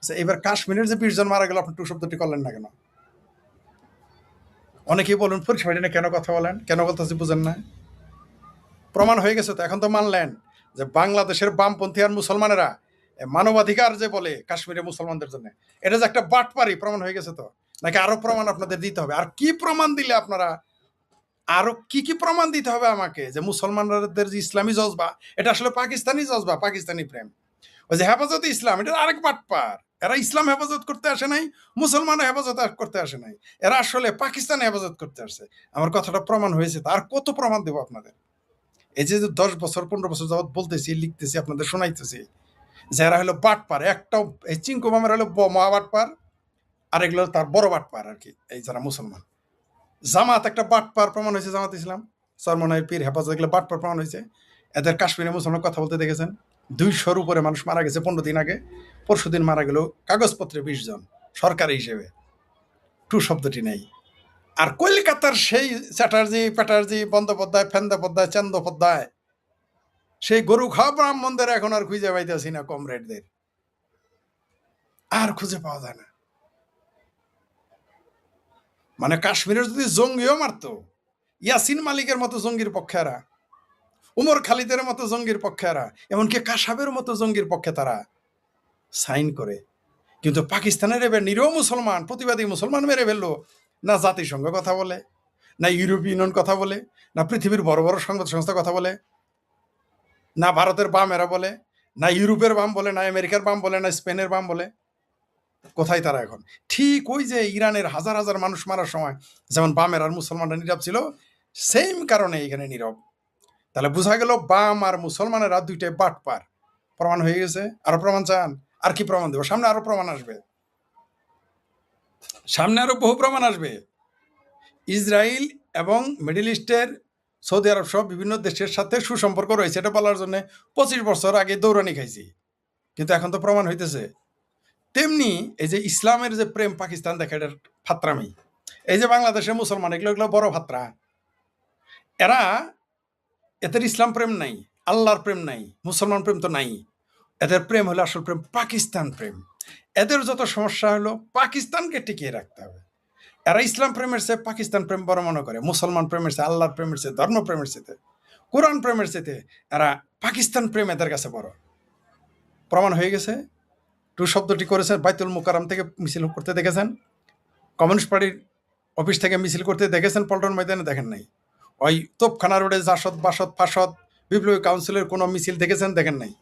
S5: আচ্ছা, এবার কাশ্মীরের যে 20 জন মারা গেল, আপনি টু শব্দটি করলেন না কেন? অনেকেই বলুন পরিষ্কার না, কেন কথা বলেন, কেন বলতেছি বুঝেন না? প্রমাণ হয়ে গেছে তো। এখন তো মানলেন যে বাংলাদেশের বামপন্থী আর মুসলমানেরা মানবাধিকার যে বলে কাশ্মীরে মুসলমানদের জন্য, এটা যে একটা বাটপারি, প্রমাণ হয়ে গেছে তো? নাকি আরো প্রমাণ আপনাদের দিতে হবে? আর কি প্রমাণ দিলে আপনারা, আরো কি কি প্রমাণ দিতে হবে আমাকে যে মুসলমানদের যে ইসলামী জজবা, এটা আসলে পাকিস্তানি জজবা, পাকিস্তানি প্রেম? ওই যে হেফাজতে ইসলাম, এটা আরেক বাটপার। এরা ইসলাম হেফাজত করতে আসে নাই, মুসলমান হেফাজত করতে আসে নাই, এরা আসলে পাকিস্তান হেফাজত করতে আসছে। আমার কথাটা প্রমাণ হয়েছে। আর কত প্রমাণ দেবো আপনাদের? এই যে 10 বছর 15 বছর যাবৎ বলতেছি, লিখতেছি, আপনাদের শোনাইতেছি যে এরা হলো বাটপার। একটাও, এই চিঙ্কু মামের হলো মহা বাটপার, আর এগুলো তার বড় বাটপার আর কি, এই যারা মুসলমান। জামাত একটা বাটপার প্রমাণ হয়েছে, জামাত ইসলাম, সরমনাই পীর হেফাজত, এগুলো বাটপার প্রমাণ হয়েছে। এদের কাশ্মীরে মুসলমান কথা বলতে দেখেছেন? 200-র উপরে মানুষ মারা গেছে 15 দিন আগে। পরশুদিন মারা গেল কাগজপত্রে 20 জন, সরকারি হিসেবে। টু শব্দটি নেই। আর কলকাতার সেই চ্যাটার্জি বন্দ্যোপাধ্যায়, ফেন্দোপাধ্যায়, চন্দোপাধ্যায়, সেই গরু খাওয়া ব্রাহ্মণদের এখন আর খুঁজে পাইতেছি না, কমরেডদের আর খুঁজে পাওয়া যায় না। মানে কাশ্মীরের যদি জঙ্গিও মারতো, ইয়াসিন মালিকের মতো জঙ্গির পক্ষে এরা, উমর খালিদের মতো জঙ্গির পক্ষে এরা, এমনকি কাসাবের মতো জঙ্গির পক্ষে তারা সাইন করে। কিন্তু পাকিস্তানের এবার নিরীহ মুসলমান, প্রতিবাদী মুসলমান মেরে ফেললো। না জাতিসংঘ কথা বলে, না ইউরোপীয় ইউনিয়ন কথা বলে, না পৃথিবীর বড় বড় সংবাদ সংস্থা কথা বলে, না ভারতের বামেরা বলে, না ইউরোপের বাম বলে, না আমেরিকার বাম বলে, না স্পেনের বাম বলে। কোথায় তারা এখন? ঠিক ওই যে ইরানের হাজার হাজার মানুষ মারার সময় যেমন বামের আর মুসলমানরা নীরব ছিল, সেম কারণে এখানে নীরব। তাহলে বোঝা গেল বাম আর মুসলমানেরা দুইটাই বাটপার। প্রমাণ হয়ে গেছে। আরো প্রমাণ চান? আর কি প্রমাণ দেবো? সামনে আরো প্রমাণ আসবে, সামনে আরো বহু প্রমাণ আসবে। ইসরায়েল এবং মিডল ইস্টের সৌদি আরব সহ বিভিন্ন দেশের সাথে সুসম্পর্ক রয়েছে, এটা বলার জন্য 25 বছর আগে দৌড়ানি খাইছি, কিন্তু এখন তো প্রমাণ হইতেছে। তেমনি এই যে ইসলামের যে প্রেম পাকিস্তান দেখে, এটার ফাত্রামি। এই যে বাংলাদেশের মুসলমান, এগুলো এগুলো বড় ফাত্রা। এরা, এদের ইসলাম প্রেম নাই, আল্লাহর প্রেম নাই, মুসলমান প্রেম তো নাই। এদের প্রেম হলো আসল প্রেম পাকিস্তান প্রেম। এদের যত সমস্যা হলো পাকিস্তানকে টিকিয়ে রাখতে হবে। এরা ইসলাম প্রেমের চেয়ে পাকিস্তান প্রেম বড় মনে করে, মুসলমান প্রেমের চেয়ে, আল্লাহর প্রেমের চেয়ে, ধর্ম প্রেমের চেয়ে, কোরআন প্রেমের চেয়ে এরা পাকিস্তান প্রেম এদের কাছে বড়। প্রমাণ হয়ে গেছে। টু শব্দটি করেছেন বাইতুল মুকাররম থেকে মিছিল করতে দেখেছেন, কমিউনিস্ট পার্টির অফিস থেকে মিছিল করতে দেখেছেন, পল্টন ময়দানে দেখেন নাই। ওই তোপখানা রোডে জাসদ, বাসদ, ফাসদ, বিপ্লবী কাউন্সিলের কোনো মিছিল দেখেছেন? দেখেন নাই।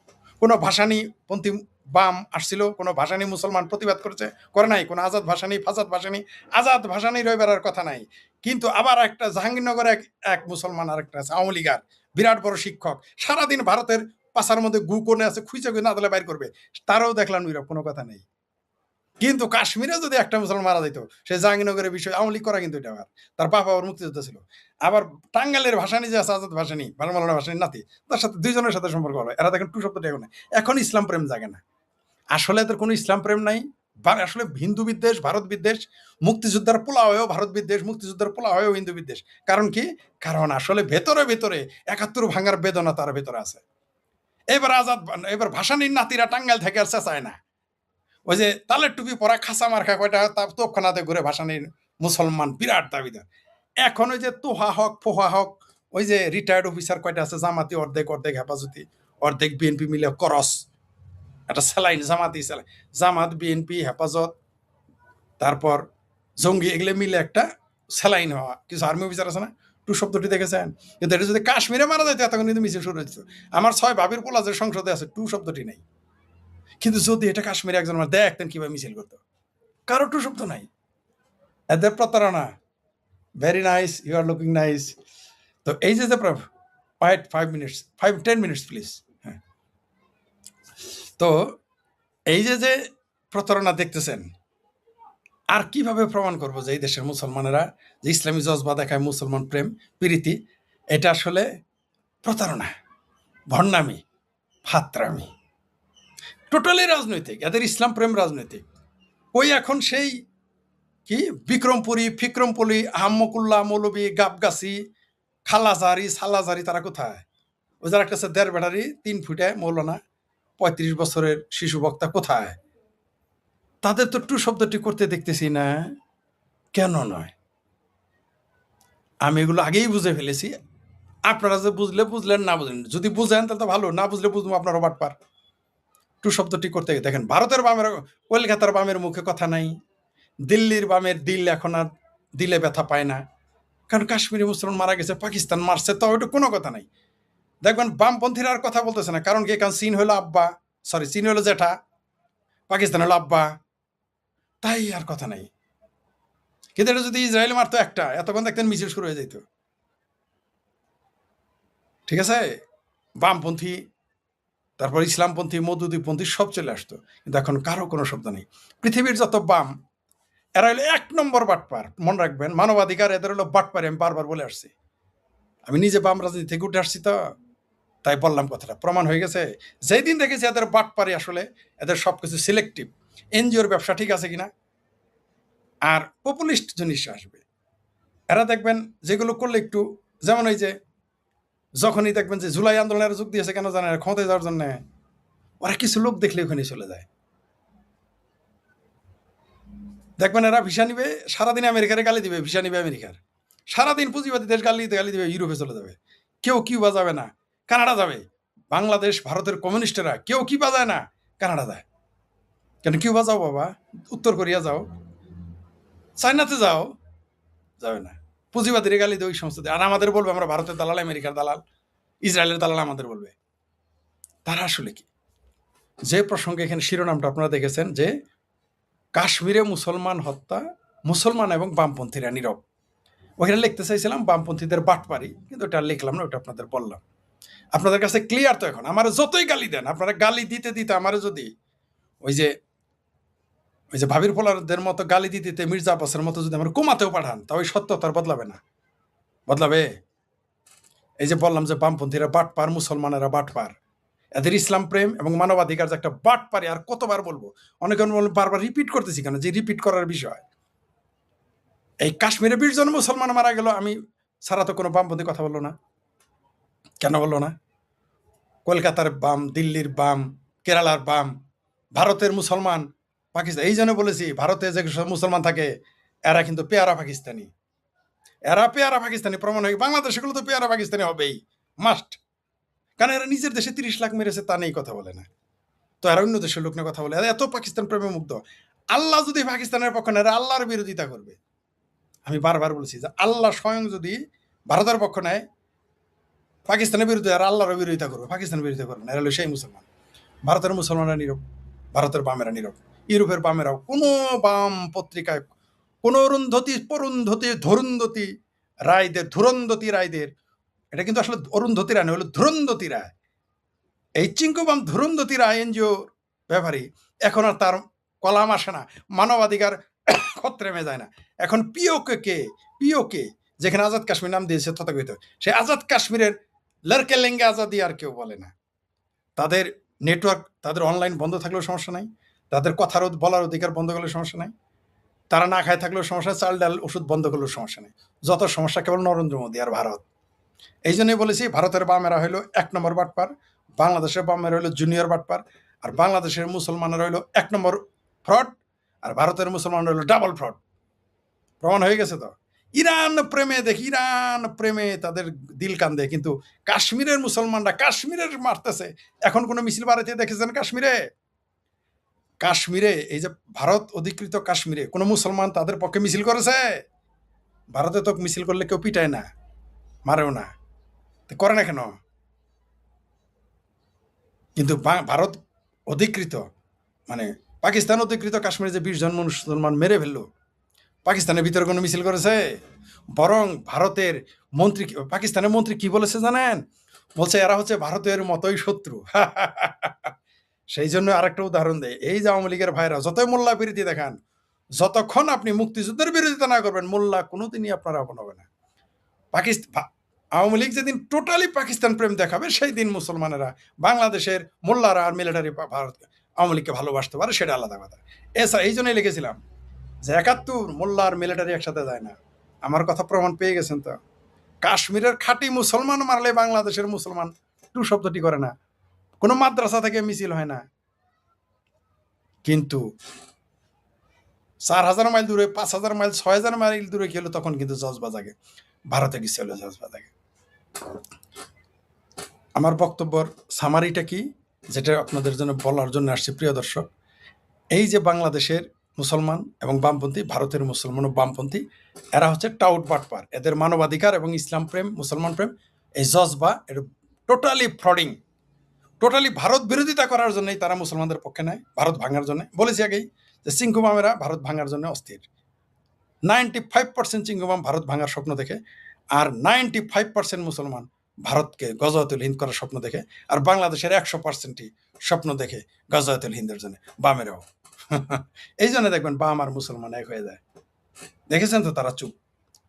S5: কোনো ভাসানী পন্থী বাম আসছিল, কোনো ভাসানী মুসলমান প্রতিবাদ করেছে? করে নাই। কোনো আজাদ ভাসানী, ফাজাদ ভাসানী, আজাদ ভাসানী রইবার কথা নাই। কিন্তু আবার একটা জাহাঙ্গীরনগরে এক মুসলমান, আর একটা আছে আওয়ামী লীগার বিরাট বড় শিক্ষক, সারাদিন ভারতের পাশার মধ্যে গু কোনে আছে, খুঁজে না দিলে বাইর করবে, তারাও দেখলাম নীরব, কোনো কথা নেই। কিন্তু কাশ্মীরে যদি একটা মুসলমান মারা যেত, সে জাহাঙ্গীরনগরের বিষয় আওয়ামী লীগ করা, কিন্তু এটা আবার তার বাবা আবার মুক্তিযোদ্ধা ছিল। আবার টাঙ্গাইলের ভাসানী যে আছে আজাদ ভাসানী, মাওলানা ভাসানীর নাতি, তার সাথে দুইজনের সাথে সম্পর্ক হলো। এরা দেখেন টু শব্দটা এখন ইসলাম প্রেম জাগে না। আসলে এদের কোনো ইসলাম প্রেম নাই, আসলে হিন্দু বিদ্বেষ, ভারত বিদ্বেষ, মুক্তিযোদ্ধার পোলা হয়েও ভারত বিদ্বেষ, মুক্তিযোদ্ধার পোলা হয়েও হিন্দু বিদ্বেষ। কারণ কি? কারণ আসলে ভেতরে ভেতরে 71 ভাঙার বেদনা তার ভেতরে আছে। এবার ভাসানীর নাতিরা টাঙ্গাইল থেকে আর চেঁচায় না। ওই যে তালের টুপি পরা খাসা মার্কা কয়টা তার তোপখানাতে ঘুরে ভাসানীর মুসলমান বিরাট দাবিদার। এখন ওই যে তোহা হক, ফোহা হক, ওই যে রিটায়ার্ড অফিসার কয়টা আছে, জামাতি অর্ধেক অর্ধেক, হেফাজতি অর্ধেক, বিএনপি মিলে করস একটা স্যালাইন, জামাতি স্যালাইন, জামাত, বিএনপি, হেফাজত, তারপর জঙ্গি, এগুলো মিলে একটা স্যালাইন হওয়া। কিছু আর্মি অফিসার আছে না, টু শব্দটি দেখেছেন? কিন্তু এটা যদি কাশ্মীরে মারা যেত, তখন কিন্তু মিছিল শুরু হয়েছিল। আমার 6 ভাবির পোলা যে সংসদে আছে, টু শব্দটি নেই। কিন্তু যদি এটা কাশ্মীরে একজন দেখতেন কিভাবে মিছিল করতো, কারো টু শব্দ নাই। এদের প্রতারণা। Very nice, you are looking nice. তো এই যে ওয়েট 5 মিনিটস, 10 মিনিটস প্লিজ। হ্যাঁ, তো এই যে প্রতারণা দেখতেছেন, আর কিভাবে প্রমাণ করব যে এই দেশের মুসলমানেরা যে ইসলামী জজবা দেখায়, মুসলমান প্রেম প্রীতি, এটা আসলে প্রতারণা, ভণ্ডামি, ফাত্রামি, টোটালি রাজনৈতিক। এদের ইসলাম প্রেম রাজনৈতিক। ওই এখন সেই কি বিক্রমপুরী, ফিক্রমপুরী, আহম্মকুল্লাহ, মৌলবী, গাবগাছি, খালাজারি, সালাজারি, তারা কোথায়? ওই যারা একটা 1.5 ব্যাটারি 3 ফুটে মৌলানা 35 বছরের শিশু বক্তা কোথায়? তাদের তো টু শব্দটি করতে দেখতেছি না। কেন নয়? আমি এগুলো আগেই বুঝে ফেলেছি। আপনারা যে বুঝলেন, না বুঝলেন, যদি বুঝেন তাহলে তো ভালো, না বুঝলে বুঝবো আপনারা বাটপার। টু শব্দটি করতে দেখেন, ভারতের বামের, কলকাতার বামের মুখে কথা নাই, দিল্লির বামের দিল এখন আর দিলে ব্যথা পায় না, কারণ কাশ্মীরি মুসলমান মারা গেছে, পাকিস্তান মারছে, তো ওইটা কোনো কথা নাই। দেখবেন বামপন্থীরা আর কথা বলতেছে না, কারণ কি? কারণ চীন হলো আব্বা, সরি, চীন হলো জ্যাঠা, পাকিস্তান হলো আব্বা, তাই আর কথা নাই। কিন্তু এটা যদি ইসরায়েল মারতো একটা, এতক্ষণ দেখতেন মিছিল শুরু হয়ে যেত। ঠিক আছে, বামপন্থী, তারপর ইসলামপন্থী, মৌদুদিপন্থী সব চলে আসতো, কিন্তু এখন কারো কোনো শব্দ নেই। পৃথিবীর যত বাম, এরা হলো 1 নম্বর বাটপার। মনে রাখবেন, মানবাধিকার এদের হলো বাটপারি। আমি বারবার বলে আসছি, আমি নিজে বাম রাজনীতি থেকে উঠে আসছি, তো তাই বললাম কথাটা, প্রমাণ হয়ে গেছে। যেই দিন দেখেছি এদের বাটপারি, আসলে এদের সবকিছু সিলেক্টিভ। এনজিওর ব্যবসা ঠিক আছে কিনা, আর পপুলিস্ট জিনিস আসবে। এরা দেখবেন যেগুলো করলে একটু, যেমন ওই যে যখনই দেখবেন যে জুলাই আন্দোলনের যোগ দিয়েছে, কেন জানেন? ক্ষমতায় যাওয়ার জন্য। ওরা কিছু লোক দেখলে ওখানে চলে যায়। দেখবেন এরা ভিসা নিবে, সারাদিন আমেরিকারে গালি দিবে, ভিসা নিবে আমেরিকার, সারাদিন পুঁজিবাদী দেশ গালি দিবে, ইউরোপে চলে যাবে, কেউ কিউবা যাবে না, কানাডা যাবে। বাংলাদেশ, ভারতের কমিউনিস্টেরা কেউ কিউবা যায় না, কানাডা যায়। কেন কিউবা যাও বাবা, উত্তর কোরিয়া যাও, চায়নাতে যাও, যাবে না। পুঁজিবাদীরা গালি দেয় ওই সমস্ত, আর আমাদের বলবে আমরা ভারতের দালাল, আমেরিকার দালাল, ইসরায়েলের দালাল, আমাদের বলবে। তারা আসলে কি? যে প্রসঙ্গে এখানে শিরোনামটা আপনারা দেখেছেন যে কাশ্মীরে মুসলমান হত্যা, মুসলমান এবং বামপন্থীরা নীরব, ওখানে লিখতে চাইছিলাম বামপন্থীদের বাটপারি, কিন্তু ওটা লিখলাম না, ওটা আপনাদের বললাম। আপনাদের কাছে ক্লিয়ার তো এখন। আমার যতই গালি দেন, আপনারা গালি দিতে দিতে আমার যদি ওই যে ভাবির পোলারদের মতো গালি দিতে দিতে মির্জা আব্বাসের মতো যদি আমার কুমাতেও পাঠান, তা ওই সত্য তার বদলাবে না। বদলাবে? এই যে বললাম যে বামপন্থীরা বাটপার, মুসলমানেরা বাটপার, এদের ইসলাম প্রেম এবং মানবাধিকার যে একটা বাটপারি, আর কতবার বলবো? অনেকে বারবার রিপিট করতেছি কেন, যে রিপিট করার বিষয়। এই কাশ্মীরে 20 জন মুসলমান মারা গেল, আমি ছাড়া তো কোনো বামপন্থী কথা বললো না। কেন বললো না? কলকাতার বাম, দিল্লির বাম, কেরালার বাম, ভারতের মুসলমান, পাকিস্তান। এই জন্য বলেছি, ভারতে যে সব মুসলমান থাকে এরা কিন্তু পেয়ারা পাকিস্তানি, এরা পেয়ারা পাকিস্তানি প্রমাণ হয়ে। বাংলাদেশে গুলো তো পেয়ারা পাকিস্তানি হবেই, মাস্ট। কারণ এরা নিজের দেশে 30 লাখ মেরেছে, তা নেই কথা বলে না, তো এরা অন্য দেশের লোক নিয়ে কথা বলে। এরা এত পাকিস্তান প্রেমে মুগ্ধ। আল্লাহ যদি পাকিস্তানের পক্ষ নেয়, এরা আল্লাহর বিরোধিতা করবে। আমি বারবার বলেছি যে আল্লাহ স্বয়ং যদি ভারতের পক্ষ নেয়, পাকিস্তানের বিরুদ্ধে, আর আল্লাহর বিরোধিতা করবে, পাকিস্তানের বিরোধিতা করবে না। এরা হলো সেই মুসলমান। ভারতের মুসলমানরা নীরব, ভারতের বামেরা নীরব, ইউরোপের বামেরাও। কোনো বাম পত্রিকায় কোনো ধরুন্ধতী রায়দের, ধুরন্ধতী রায়দের, এটা কিন্তু আসলে অরুন্ধতী রায় নয়, হলো ধুরন্ধতী রায়। এই চিঙ্কুবাম ধুরন্ধতী রায় এনজিও ব্যাপারী, এখন আর তার কলাম আসে না, মানবাধিকার খত্রেমে যায় না। এখন পিওকে যেখানে আজাদ কাশ্মীর নাম দিয়েছে তথাকথিত, সেই আজাদ কাশ্মীরের লড়কে লেঙ্গে আজাদি আর কেউ বলে না। তাদের নেটওয়ার্ক, তাদের অনলাইন বন্ধ থাকলেও সমস্যা নাই, তাদের কথার বলার অধিকার বন্ধ করলেও সমস্যা নাই, তারা না খায় থাকলেও সমস্যা, চাল ডাল ওষুধ বন্ধ করলেও সমস্যা নেই। যত সমস্যা কেবল নরেন্দ্র মোদী আর ভারত। এই জন্যই বলেছি, ভারতের বামেরা হইলো 1 নম্বর বাটপার, বাংলাদেশের বামেরা হইলো জুনিয়র বাটপার, আর বাংলাদেশের মুসলমানরা হইলো 1 নম্বর ফ্রড, আর ভারতের মুসলমানরা হইলো ডাবল ফ্রড। প্রমাণ হয়ে গেছে তো। ইরান প্রেমে তাদের দিল কান্দে, কিন্তু কাশ্মীরের মুসলমানরা কাশ্মীরের মারতেছে। এখন কোনো মিছিল বাড়িতে দেখেছেন কাশ্মীরে? এই যে ভারত অধিকৃত কাশ্মীরে কোনো মুসলমান তাদের পক্ষে মিছিল করেছে? ভারতে তো মিছিল করলে কেউ পিটায় না, মারেও না, করে না কেন? কিন্তু ভারত অধিকৃত, মানে পাকিস্তান অধিকৃত কাশ্মীরে যে 20 জন মুসলমান মেরে ফেললো, পাকিস্তানের ভিতরে কোনো মিছিল করেছে? বরং ভারতের মন্ত্রী, পাকিস্তানের মন্ত্রী কি বলেছে জানেন? বলছে এরা হচ্ছে ভারতের মতোই শত্রু। সেই জন্য আরেকটা উদাহরণ দেয়, এই যে আওয়ামী লীগের ভাইরা যতই মোল্লা বিরোধী দেখান, যতক্ষণ আপনি মুক্তিযুদ্ধের বিরোধিতা না করবেন, মোল্লা কোনোদিনই আপনার আপন হবে না। আওয়ামী লীগ যেদিন টোটালি পাকিস্তান প্রেম দেখাবে, সেই দিন মুসলমানেরা, বাংলাদেশের মোল্লারা আর মিলিটারি ভারত আওয়ামী লীগকে ভালোবাসতে পারে, সেটা আলাদা কথা। এছাড়া এই জন্যই লিখেছিলাম যে ৭১ মোল্লা আর মিলিটারি একসাথে যায় না। আমার কথা প্রমাণ পেয়ে গেছেন তো। কাশ্মীরের খাঁটি মুসলমান মারলে বাংলাদেশের মুসলমান টু শব্দটি করে না, কোনো মাদ্রাসা থেকে মিছিল হয় না। কিন্তু ৪,০০০ মাইল দূরে, ৫,০০০ মাইল, ৬,০০০ মাইল দূরে গেলে তখন কিন্তু জজবা জাগে, ভারতে গেছে হলো জজবা জাগে। আমার বক্তব্যের সামারিটা কি, যেটা আপনাদের জন্য বলার জন্য আসছে প্রিয় দর্শক, এই যে বাংলাদেশের মুসলমান এবং বামপন্থী, ভারতের মুসলমান ও বামপন্থী, এরা হচ্ছে টাউট বাটপার। এদের মানবাধিকার এবং ইসলাম প্রেম, মুসলমান প্রেম, এই জজবা, এটা টোটালি ফ্রডিং, টোটালি ভারত বিরোধিতা করার জন্যই তারা মুসলমানদের পক্ষে নেয়, ভারত ভাঙার জন্য। বলেছি আগেই যে চিঙ্কুমামেরা ভারত ভাঙার জন্য অস্থির। 95% চিঙ্কুমাম ভারত ভাঙার স্বপ্ন দেখে, আর 95% মুসলমান ভারতকে গজওয়াতুল হিন্দ করার স্বপ্ন দেখে, আর বাংলাদেশের 100%ই স্বপ্ন দেখে গজওয়াতুল হিন্দের জন্য, বামেরাও। এই জন্য দেখবেন বাম আর মুসলমান এক হয়ে যায়। দেখেছেন তো, তারা চুপ।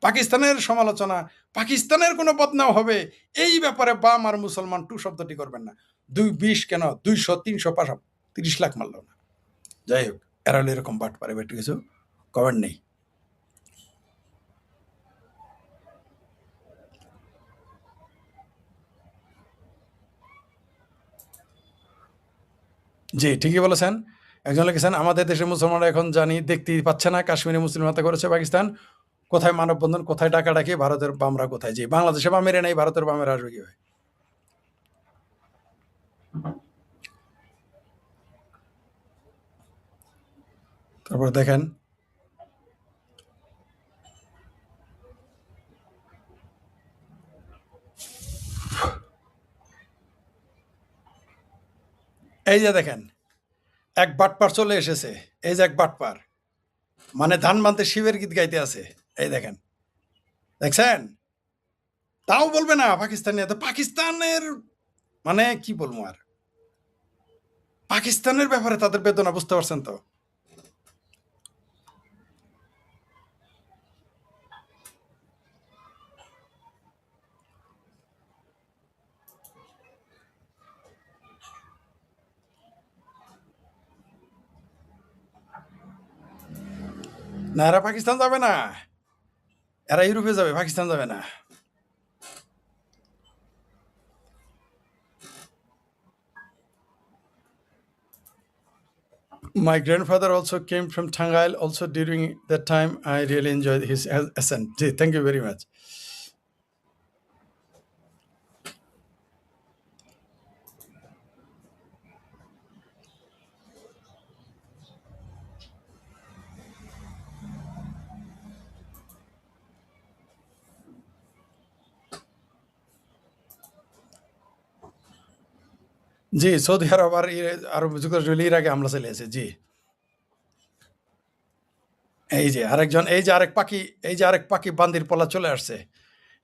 S5: পাকিস্তানের সমালোচনা, পাকিস্তানের কোনো বদনাম হবে, এই ব্যাপারে বাম আর মুসলমান টু শব্দটি করবেন না। 20 কেন 200, 300, 30 লাখ মারল না। যাই হোক, এরা হলে এরকম বাট পারে, বেটু কিছু কমেন্ট নেই। জি, ঠিকই বলেছেন। একজন লিখেছেন, আমাদের দেশের মুসলমানরা এখন জানি দেখতেই পাচ্ছে না, কাশ্মীরে মুসলিম হত্যা করেছে পাকিস্তান, কোথায় মানববন্ধন, কোথায় ডাকাডাকি, ভারতের বামরা কোথায়? জি, বাংলাদেশে বামেরা নেই, ভারতের বামেরা আসবে কিভাবে? তারপর দেখেন, এই যে দেখেন, এক বাটপার চলে এসেছে। এই যে এক বাটপার, মানে ধান বানতে শিবের গীত গাইতে আছে। এই দেখেন, দেখছেন? তাও বলবে না পাকিস্তানি। তো পাকিস্তানের মানে কি বলবো আর, পাকিস্তানের ব্যাপারে তাদের বেদনা বুঝতে পারছেন তো? না, এরা পাকিস্তান যাবে না, এরা ইউরোপে যাবে, পাকিস্তান যাবে না। My grandfather also came from Tangail. Also during that time, I really enjoyed his accent. Gee, thank you very much. জি, সৌদি আরব আর আরব যুক্তরাষ্ট্র ইরাকে হামলা চালিয়েছে। জি, এই যে আরেকজন, এই যে আরেক পাখি, এই যে আরেক পাখি বান্দির পলা চলে আসছে।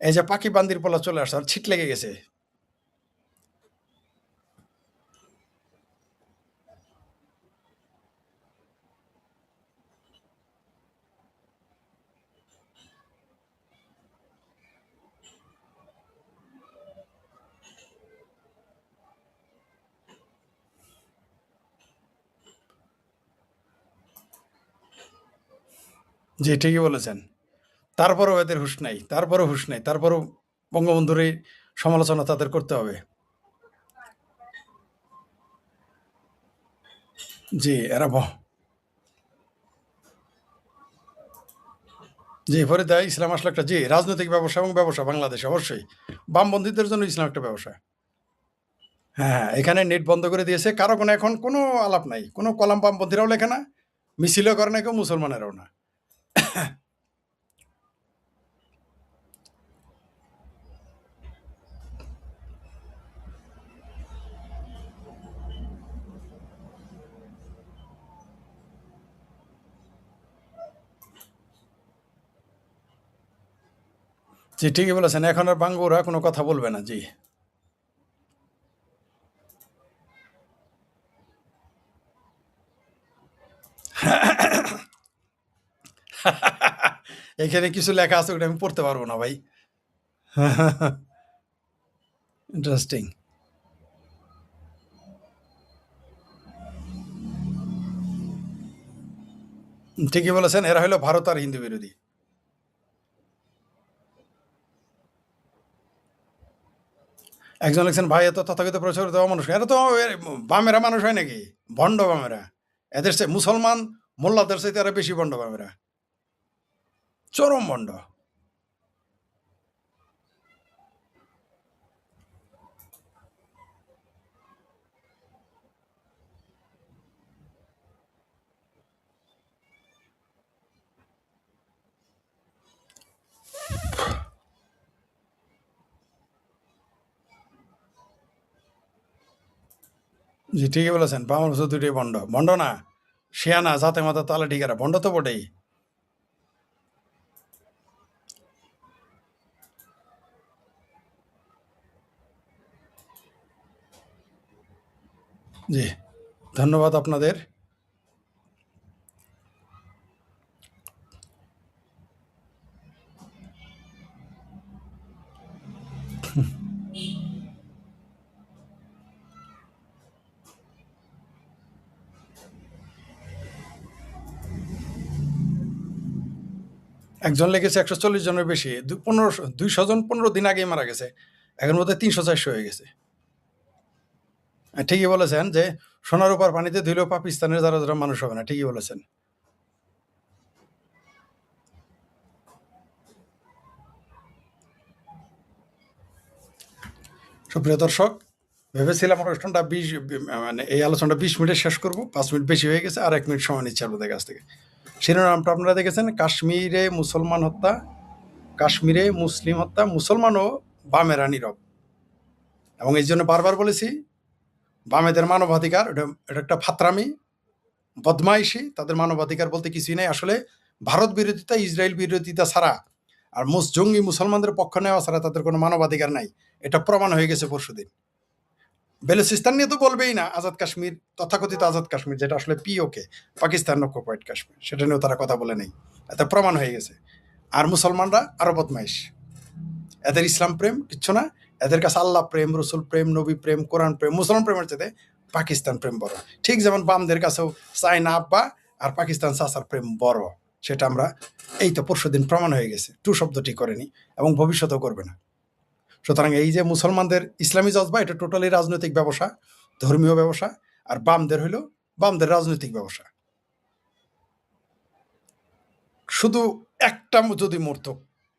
S5: এই যে পাখি বান্দির পলা চলে আসছে, আর ছিট লেগে গেছে। জি, ঠিকই বলেছেন। তারপরেও এদের হুঁশ নাই, তারপরেও হুঁশ নাই, তারপরেও বঙ্গবন্ধুর এই সমালোচনা তাদের করতে হবে। জি, এরা জি, ফরিদা, ইসলাম আসলে একটা, জি, রাজনৈতিক ব্যবসা এবং ব্যবসা বাংলাদেশে অবশ্যই। বামপন্থীদের জন্য ইসলাম একটা ব্যবসা। হ্যাঁ, এখানে নেট বন্ধ করে দিয়েছে, কারো কোনো এখন কোনো আলাপ নাই, কোনো কলাম বামপন্থীরাও লেখে না, মিছিলও করে না কেউ, মুসলমানেরাও না। জি, ঠিকই বলেছেন, এখন আর বাঙ্গুরা কোনো কথা বলবে না। জি, এখানে কিছু লেখা আছে ওটা আমি পড়তে পারবো না ভাই। ইন্টারেস্টিং। ঠিকই বলেছেন, এরা হলো ভারত আর হিন্দু বিরোধী। একজন লিখছেন, ভাই এত তথাকথিত প্রচারিত মানুষ, এরা তো বামেরা মানুষ হয় নাকি? ভণ্ড বামেরা। এদের সে মুসলমান মোল্লাদের চাইতে এরা বেশি ভণ্ড বামেরা, চরম ভণ্ড। জি ঠিকই বলেছেন, বামন দুটোই ভণ্ড। ভণ্ড না, শিয়ানা, জাতে মাতা তালে ঠিকারা, ভণ্ড তো বটেই। জি ধন্যবাদ আপনাদের। একজন লেগেছে 140 জনের বেশি, 200 জন 15 দিন আগেই মারা গেছে, এখন মধ্যে 300-400 হয়ে গেছে। ঠিকই বলেছেন যে সোনার উপর পানিতে ধুলেও পাকিস্তানের যারা যারা মানুষ হবে না, ঠিকই বলেছেন। সুপ্রিয় দর্শক, ভেবেছিলাম অনুষ্ঠানটা 20 মানে এই আলোচনাটা 20 মিনিটে শেষ করব, 5 মিনিট বেশি হয়ে গেছে, আর 1 মিনিট সময় নিচ্ছে আপনাদের কাছ থেকে। শিরোনামটা আপনারা দেখেছেন, কাশ্মীরে মুসলমান হত্যা, কাশ্মীরে মুসলিম হত্যা, মুসলমান ও বামেরা নীরব। এবং এই জন্য বারবার বলেছি, বামেদের মানবাধিকার এটা একটা ফাত্রামি, বদমাইশি। তাদের মানবাধিকার বলতে কিছুই নেই। আসলে ভারত বিরোধিতা, ইসরায়েল বিরোধিতা ছাড়া আর জঙ্গি মুসলমানদের পক্ষ নেওয়া ছাড়া তাদের কোনো মানবাধিকার নাই। এটা প্রমাণ হয়ে গেছে পরশুদিন। বেলুচিস্তান নিয়ে তো বলবেই না, আজাদ কাশ্মীর, তথাকথিত আজাদ কাশ্মীর, যেটা আসলে পিওকে, পাকিস্তান অকুপাইড কাশ্মীর, সেটা নিয়েও তারা কথা বলে নেই। এতে প্রমাণ হয়ে গেছে। আর মুসলমানরা আরো বদমাইশ, এদের ইসলাম প্রেম কিচ্ছু না, এদের কাছে আল্লাহ প্রেম, রসুল প্রেম, নবী প্রেম, কোরআন প্রেম, মুসলমান প্রেমের চাইতে পাকিস্তান প্রেম বড়। ঠিক যেমন বামদের কাছেও চায়না আব্বা আর পাকিস্তান চাচার প্রেম বড়। সেটা আমরা এই তো পরশুদিন প্রমাণ হয়ে গেছে। টু শব্দটি করেনি এবং ভবিষ্যতেও করবে না। সুতরাং এই যে মুসলমানদের ইসলামী জজবা, এটা টোটালি রাজনৈতিক ব্যবসা, ধর্মীয় ব্যবসা। আর বামদের হইল বামদের রাজনৈতিক ব্যবসা। শুধু একটা যদি মূর্ত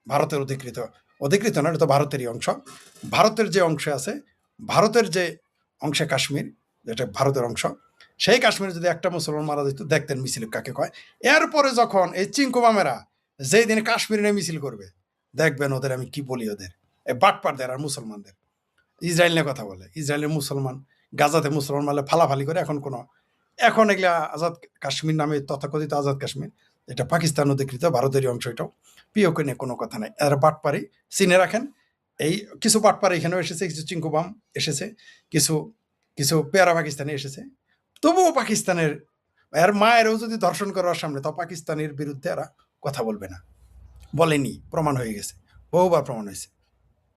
S5: ভারতের অধিকৃত না, এটা তো ভারতেরই অংশ। ভারতের যে অংশে আছে, ভারতের যে অংশে কাশ্মীর, যেটা ভারতের অংশ, সেই কাশ্মীরে যদি একটা মুসলমান মারা যেত, দেখতেন মিছিল কাকে কয়। এরপরে যখন এই চিঙ্কু বামেরা যেই দিন কাশ্মীর নিয়ে মিছিল করবে, দেখবেন ওদের আমি কি বলি, ওদের এই বাটপারদের আর মুসলমানদের। ইসরায়েল নিয়ে কথা বলে, ইসরায়েলের মুসলমান, গাজাতে মুসলমান মারলে ফালাফালি করে। এখন এগুলা আজাদ কাশ্মীর নামে, তথাকথিত আজাদ কাশ্মীর, এটা পাকিস্তান অধিকৃত, ভারতেরই অংশ। এটাও পিওকে নিয়ে কোনো কথা নাই। এরা বাটপারি চিনে রাখেন। এই কিছু বাটপারি এখানেও এসেছে, কিছু চিঙ্কুবাম এসেছে, কিছু কিছু পেয়ারা পাকিস্তানি এসেছে। তবুও পাকিস্তানের এর মায়েরও যদি ধর্ষণ করার সামনে, তো পাকিস্তানের বিরুদ্ধে এরা কথা বলবে না, বলেনি, প্রমাণ হয়ে গেছে, বহুবার প্রমাণ হয়েছে।